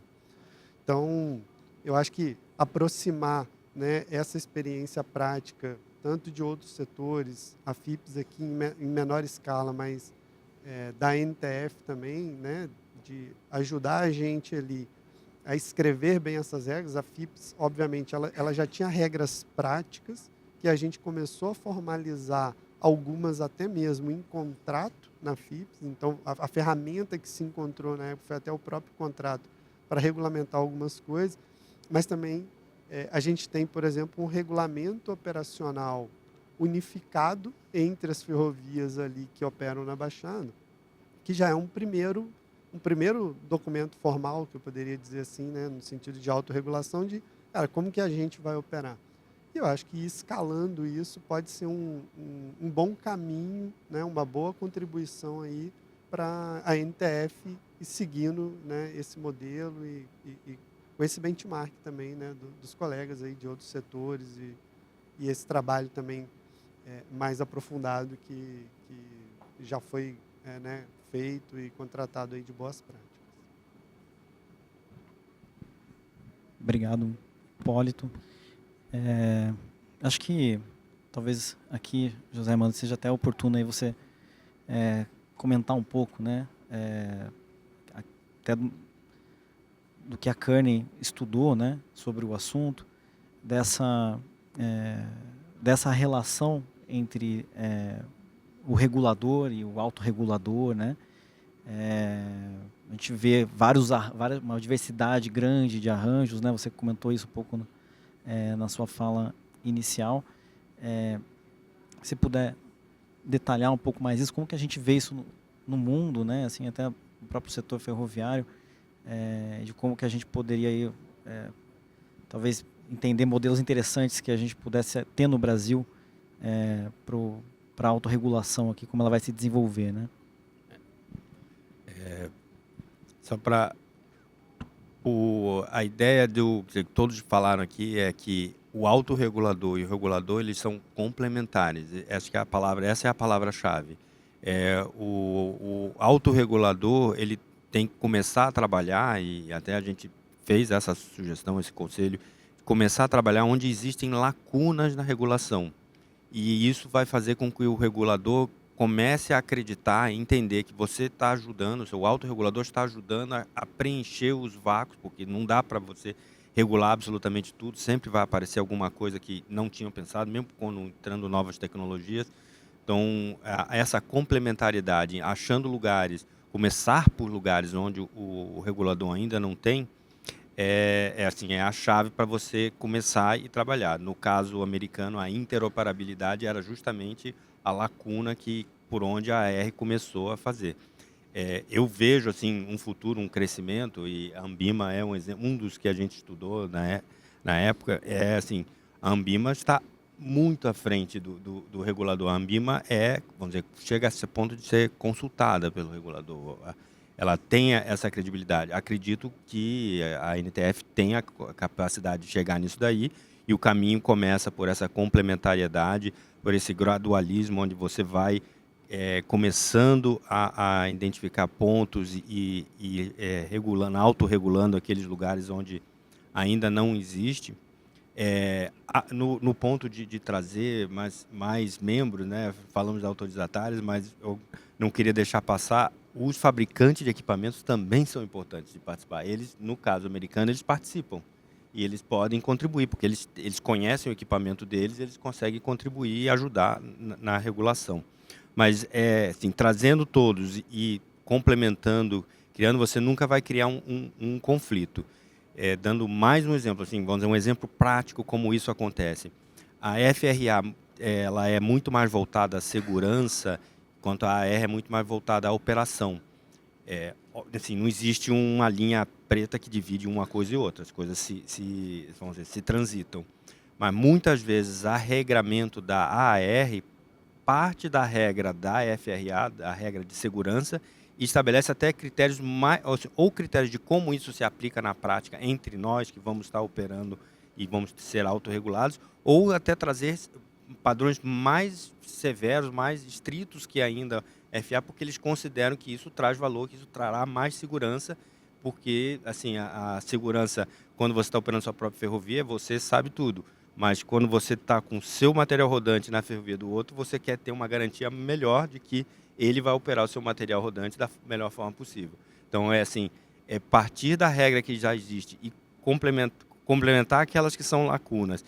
Então, eu acho que aproximar, né, essa experiência prática, tanto de outros setores, a FIPS aqui em menor escala, mas da NTF também, né, de ajudar a gente ali a escrever bem essas regras. A FIPS, obviamente, ela já tinha regras práticas, que a gente começou a formalizar algumas até mesmo em contrato na FIPS. Então, a ferramenta que se encontrou na época foi até o próprio contrato para regulamentar algumas coisas, mas também a gente tem, por exemplo, um regulamento operacional unificado entre as ferrovias ali que operam na Baixada, que já é um primeiro documento formal, que eu poderia dizer assim, né, no sentido de autorregulação, de, cara, como que a gente vai operar? E eu acho que escalando isso pode ser um bom caminho, né, uma boa contribuição aí para a NTF ir seguindo, né, esse modelo e com esse benchmark também, né, dos colegas aí de outros setores e esse trabalho também mais aprofundado que já foi né, feito e contratado aí de boas práticas. Obrigado, Hipólito. Acho que talvez aqui, José Mano, seja até oportuno aí você comentar um pouco, né, até do que a Kearney estudou, né, sobre o assunto, dessa relação entre o regulador e o autorregulador, né? A gente vê uma diversidade grande de arranjos, né? Você comentou isso um pouco na sua fala inicial. Se puder detalhar um pouco mais isso, como que a gente vê isso no mundo, né? Assim, até o próprio setor ferroviário, de como que a gente poderia aí, talvez entender modelos interessantes que a gente pudesse ter no Brasil para a autorregulação aqui, como ela vai se desenvolver, né? Só para a ideia que todos falaram aqui é que o autorregulador e o regulador, eles são complementares. Essa é a palavra-chave. O autorregulador, ele tem que começar a trabalhar, e até a gente fez essa sugestão, esse conselho, começar a trabalhar onde existem lacunas na regulação. E isso vai fazer com que o regulador comece a acreditar e entender que você está ajudando, o seu autorregulador está ajudando a preencher os vácuos, porque não dá para você regular absolutamente tudo, sempre vai aparecer alguma coisa que não tinham pensado, mesmo quando entrando novas tecnologias. Então, essa complementariedade, achando lugares, começar por lugares onde o regulador ainda não tem, é a chave para você começar e trabalhar. No caso americano, a interoperabilidade era justamente a lacuna por onde a AR começou a fazer. Eu vejo assim um futuro, um crescimento, e a Anbima é um exemplo, um dos que a gente estudou na época. A Anbima está muito à frente do regulador. A Anbima vamos dizer, chega a esse ponto de ser consultada pelo regulador. Ela tem essa credibilidade. Acredito que a NTF tem a capacidade de chegar nisso daí, e o caminho começa por essa complementariedade, por esse gradualismo, onde você vai começando a identificar pontos e autorregulando aqueles lugares onde ainda não existe. No ponto de trazer mais membros, né? Falamos de autorizatários, mas eu não queria deixar passar, os fabricantes de equipamentos também são importantes de participar. Eles, no caso americano, eles participam e eles podem contribuir, porque eles conhecem o equipamento deles, eles conseguem contribuir e ajudar na regulação. Mas, assim, trazendo todos e complementando, criando, você nunca vai criar um conflito. Dando mais um exemplo, assim, vamos dizer, um exemplo prático como isso acontece. A FRA ela é muito mais voltada à segurança, enquanto a AR é muito mais voltada à operação. Assim, não existe uma linha preta que divide uma coisa e outra, as coisas vamos dizer, se transitam. Mas muitas vezes a regramento da AR parte da regra da FRA, da regra de segurança, e estabelece até critérios ou critérios de como isso se aplica na prática entre nós que vamos estar operando e vamos ser autorregulados, ou até trazer padrões mais severos, mais estritos que ainda a FA, porque eles consideram que isso traz valor, que isso trará mais segurança, porque assim a segurança, quando você está operando sua própria ferrovia, você sabe tudo. Mas quando você está com o seu material rodante na ferrovia do outro, você quer ter uma garantia melhor de que ele vai operar o seu material rodante da melhor forma possível. Então, partir da regra que já existe e complementar aquelas que são lacunas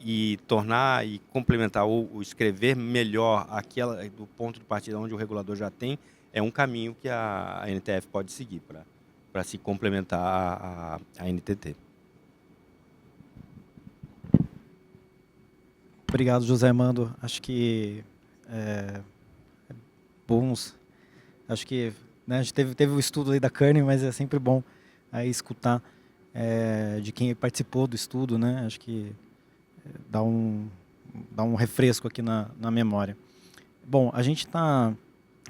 e tornar e complementar ou escrever melhor aquela do ponto de partida onde o regulador já tem, é um caminho que a NTF pode seguir para se complementar a NTT. Obrigado, José Armando. Acho que bons. Acho que, né, a gente teve o estudo aí da Kearney, mas é sempre bom aí escutar de quem participou do estudo, né? Acho que dá um refresco aqui na memória. Bom, a gente está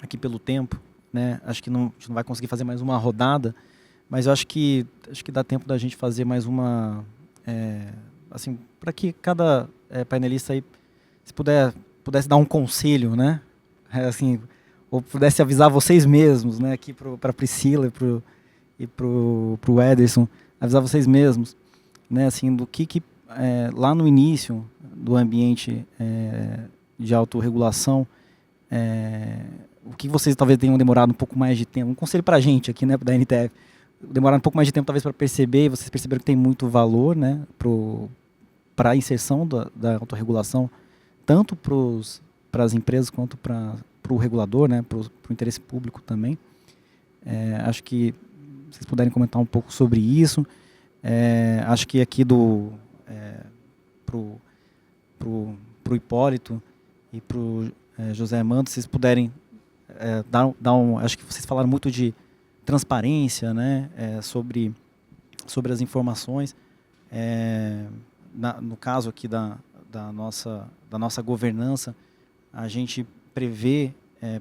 aqui pelo tempo, né? Acho que a gente não vai conseguir fazer mais uma rodada, mas eu acho que dá tempo da gente fazer mais uma, assim, para que cada painelista aí, se pudesse dar um conselho, né? Assim, ou pudesse avisar vocês mesmos, né? Aqui para a Priscila e pro Ederson, avisar vocês mesmos, né? Assim, do que lá no início do ambiente de autorregulação, o que vocês talvez tenham demorado um pouco mais de tempo, um conselho para a gente aqui, né, da NTF, demoraram um pouco mais de tempo talvez para perceber, e vocês perceberam que tem muito valor, né, para a inserção da autorregulação, tanto para as empresas quanto para o regulador, né, para o interesse público também. Acho que vocês puderem comentar um pouco sobre isso. Acho que aqui pro Hipólito e pro José Armando, vocês puderem acho que vocês falaram muito de transparência, né, sobre as informações. No caso aqui da nossa governança, a gente prevê,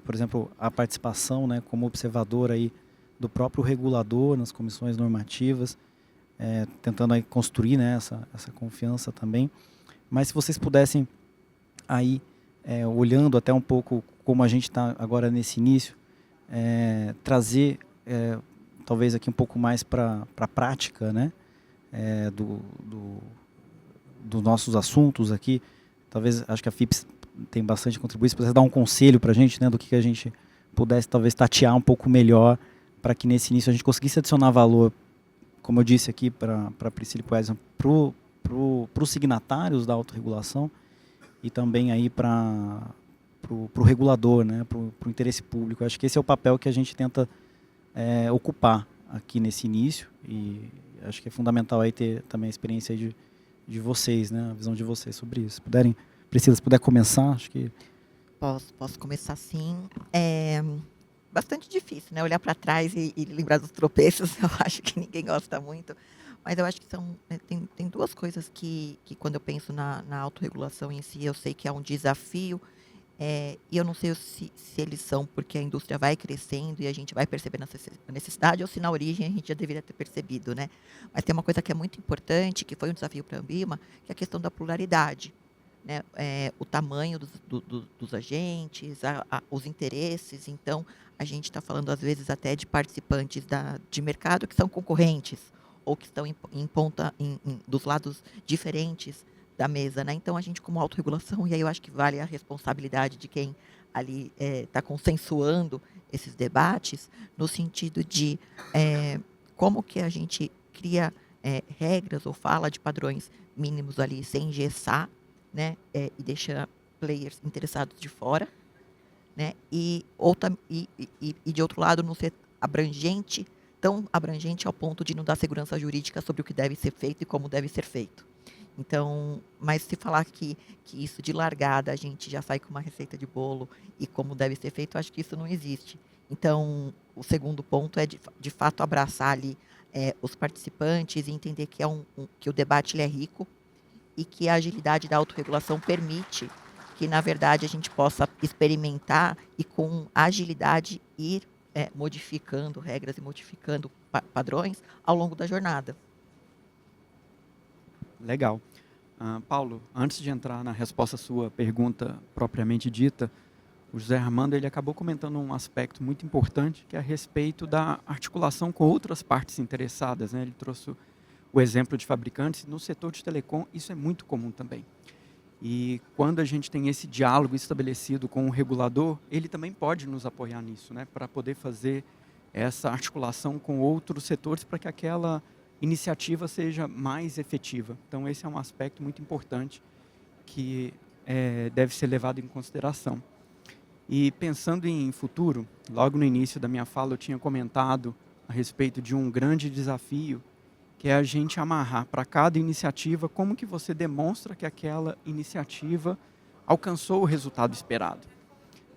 por exemplo, a participação, né, como observador aí do próprio regulador nas comissões normativas, tentando aí construir, né, essa confiança também. Mas se vocês pudessem aí, olhando até um pouco como a gente está agora nesse início, trazer talvez aqui um pouco mais para a prática, né, dos nossos assuntos aqui. Talvez, acho que a FIPS tem bastante contribuído. Se pudesse dar um conselho para a gente, né, do que a gente pudesse talvez tatear um pouco melhor, para que nesse início a gente conseguisse adicionar valor, como eu disse aqui para a Priscila e para o Edson, para os signatários da autorregulação e também aí para o regulador, né, para o interesse público. Acho que esse é o papel que a gente tenta ocupar aqui nesse início, e acho que é fundamental aí ter também a experiência aí de vocês, né, a visão de vocês sobre isso. Priscila, se puder começar, acho que... Posso começar sim. Bastante difícil, né? Olhar para trás e lembrar dos tropeços, eu acho que ninguém gosta muito. Mas eu acho que tem duas coisas que quando eu penso na autorregulação em si, eu sei que é um desafio, e eu não sei se eles são porque a indústria vai crescendo e a gente vai percebendo a necessidade, ou se na origem a gente já deveria ter percebido, né? Mas tem uma coisa que é muito importante, que foi um desafio para a Ambima, que é a questão da pluralidade, né? O tamanho dos agentes, os interesses. Então, a gente está falando, às vezes, até de participantes de mercado que são concorrentes ou que estão dos lados diferentes da mesa, né? Então, a gente, como autorregulação, e aí eu acho que vale a responsabilidade de quem ali está consensuando esses debates, no sentido de como que a gente cria regras ou fala de padrões mínimos ali sem engessar, né? E deixa players interessados de fora, né? E de outro lado, não ser abrangente, tão abrangente ao ponto de não dar segurança jurídica sobre o que deve ser feito e como deve ser feito. Então, mas se falar que isso de largada a gente já sai com uma receita de bolo e como deve ser feito, eu acho que isso não existe. Então, o segundo ponto é de fato abraçar ali os participantes e entender que, que o debate ele é rico e que a agilidade da autorregulação permite que, na verdade, a gente possa experimentar e com agilidade ir modificando regras e modificando padrões ao longo da jornada. Legal. Paulo, antes de entrar na resposta à sua pergunta propriamente dita, o José Armando ele acabou comentando um aspecto muito importante, que é a respeito da articulação com outras partes interessadas, né? Ele trouxe o exemplo de fabricantes. No setor de telecom, isso é muito comum também. E quando a gente tem esse diálogo estabelecido com o regulador, ele também pode nos apoiar nisso, né? Para poder fazer essa articulação com outros setores para que aquela iniciativa seja mais efetiva. Então, esse é um aspecto muito importante que deve ser levado em consideração. E pensando em futuro, logo no início da minha fala eu tinha comentado a respeito de um grande desafio, que é a gente amarrar para cada iniciativa como que você demonstra que aquela iniciativa alcançou o resultado esperado.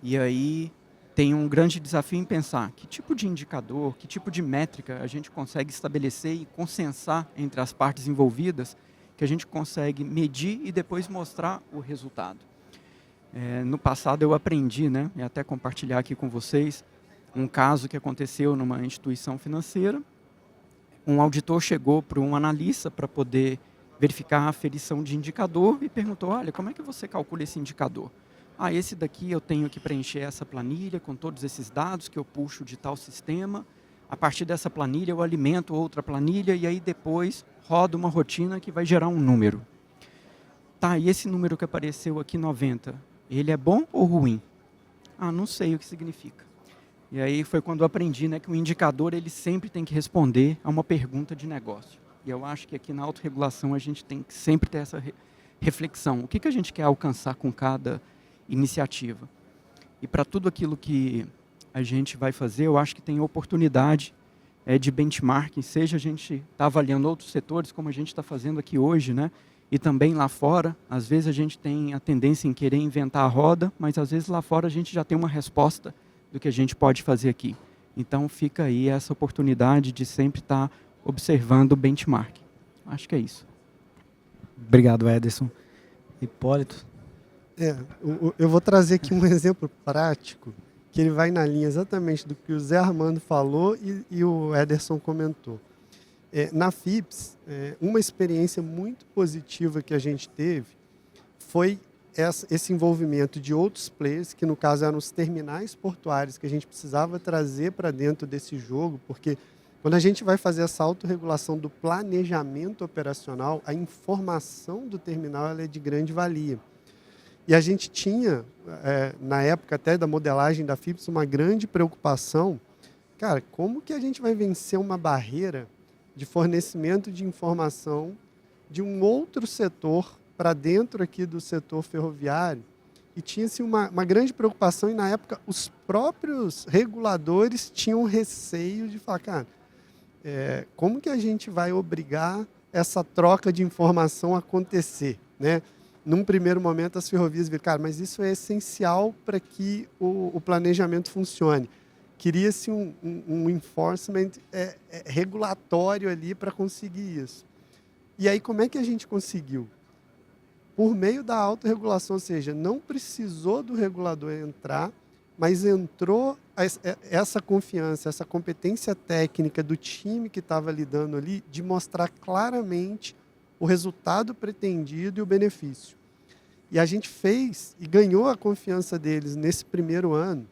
E aí tem um grande desafio em pensar que tipo de indicador, que tipo de métrica a gente consegue estabelecer e consensar entre as partes envolvidas, que a gente consegue medir e depois mostrar o resultado. No passado eu aprendi, né, e até compartilhar aqui com vocês, um caso que aconteceu numa instituição financeira. Um auditor chegou para um analista para poder verificar a aferição de indicador e perguntou, olha, como é que você calcula esse indicador? Esse daqui eu tenho que preencher essa planilha com todos esses dados que eu puxo de tal sistema. A partir dessa planilha eu alimento outra planilha e aí depois rodo uma rotina que vai gerar um número. E esse número que apareceu aqui, 90, ele é bom ou ruim? Não sei o que significa. E aí foi quando eu aprendi, né, que o indicador ele sempre tem que responder a uma pergunta de negócio. E eu acho que aqui na autorregulação a gente tem que sempre ter essa reflexão. O que a gente quer alcançar com cada iniciativa? E para tudo aquilo que a gente vai fazer, eu acho que tem oportunidade de benchmarking, seja a gente está avaliando outros setores, como a gente está fazendo aqui hoje, né? E também lá fora, às vezes a gente tem a tendência em querer inventar a roda, mas às vezes lá fora a gente já tem uma resposta do que a gente pode fazer aqui. Então fica aí essa oportunidade de sempre estar observando o benchmark. Acho que é isso. Obrigado, Ederson. Hipólito? Eu vou trazer aqui um exemplo prático, que ele vai na linha exatamente do que o Zé Armando falou e o Ederson comentou. Na FIPS, uma experiência muito positiva que a gente teve foi esse envolvimento de outros players, que no caso eram os terminais portuários que a gente precisava trazer para dentro desse jogo, porque quando a gente vai fazer essa autorregulação do planejamento operacional, a informação do terminal ela é de grande valia. E a gente tinha, na época até da modelagem da FIPS, uma grande preocupação, cara, como que a gente vai vencer uma barreira de fornecimento de informação de um outro setor para dentro aqui do setor ferroviário? E tinha-se uma grande preocupação e, na época, os próprios reguladores tinham receio de falar, cara, como que a gente vai obrigar essa troca de informação a acontecer, né? Num primeiro momento, as ferrovias viram, cara, mas isso é essencial para que o planejamento funcione. Queria-se um enforcement regulatório ali para conseguir isso. E aí, como é que a gente conseguiu? Por meio da autorregulação, ou seja, não precisou do regulador entrar, mas entrou essa confiança, essa competência técnica do time que estava lidando ali, de mostrar claramente o resultado pretendido e o benefício. E a gente fez e ganhou a confiança deles nesse primeiro ano,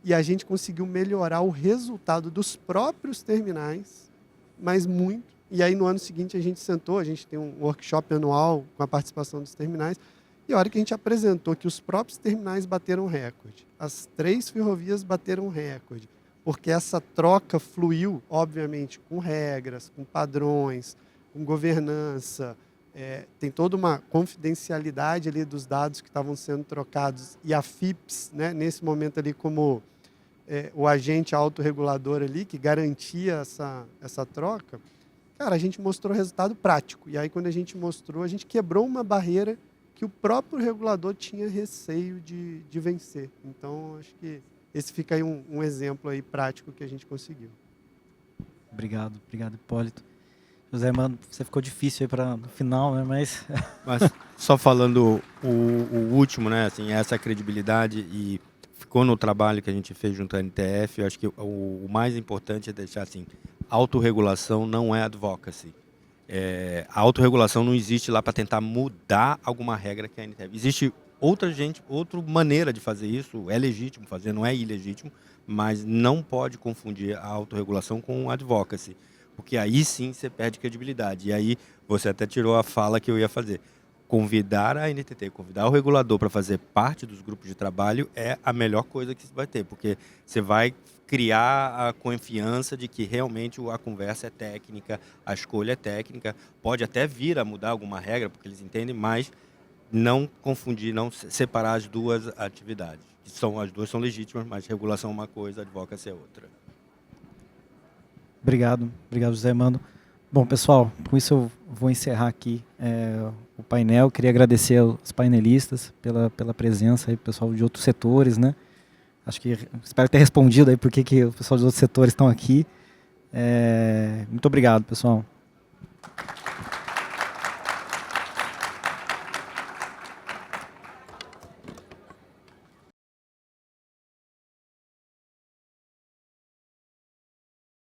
e a gente conseguiu melhorar o resultado dos próprios terminais, mas muito. E aí, no ano seguinte, a gente sentou, a gente tem um workshop anual com a participação dos terminais, e a hora que a gente apresentou que os próprios terminais bateram recorde, as 3 ferrovias bateram recorde, porque essa troca fluiu, obviamente, com regras, com padrões, com governança, tem toda uma confidencialidade ali dos dados que estavam sendo trocados, e a FIPS, né, nesse momento ali como o agente autorregulador ali, que garantia essa troca, cara, a gente mostrou resultado prático. E aí, quando a gente mostrou, a gente quebrou uma barreira que o próprio regulador tinha receio de vencer. Então, acho que esse fica aí um exemplo aí prático que a gente conseguiu. Obrigado, Hipólito. José, mano, você ficou difícil aí para no final, né? Mas só falando o último, né? Assim, essa credibilidade e ficou no trabalho que a gente fez junto à NTF. Eu acho que o mais importante é deixar assim, autorregulação não é advocacy. A autorregulação não existe lá para tentar mudar alguma regra que é a NTF. Existe outra maneira de fazer isso, é legítimo fazer, não é ilegítimo, mas não pode confundir a autorregulação com o advocacy, porque aí sim você perde credibilidade. E aí você até tirou a fala que eu ia fazer. Convidar a NTT, convidar o regulador para fazer parte dos grupos de trabalho é a melhor coisa que você vai ter, porque você vai criar a confiança de que realmente a conversa é técnica, a escolha é técnica, pode até vir a mudar alguma regra, porque eles entendem, mas não confundir, não separar as duas atividades. As duas são legítimas, mas regulação é uma coisa, advocacy é outra. Obrigado, José Mano. Bom, pessoal, com isso eu vou encerrar aqui o painel. Queria agradecer aos painelistas pela presença aí, pessoal de outros setores, né? Acho que espero ter respondido aí por que o pessoal dos outros setores estão aqui. Muito obrigado, pessoal.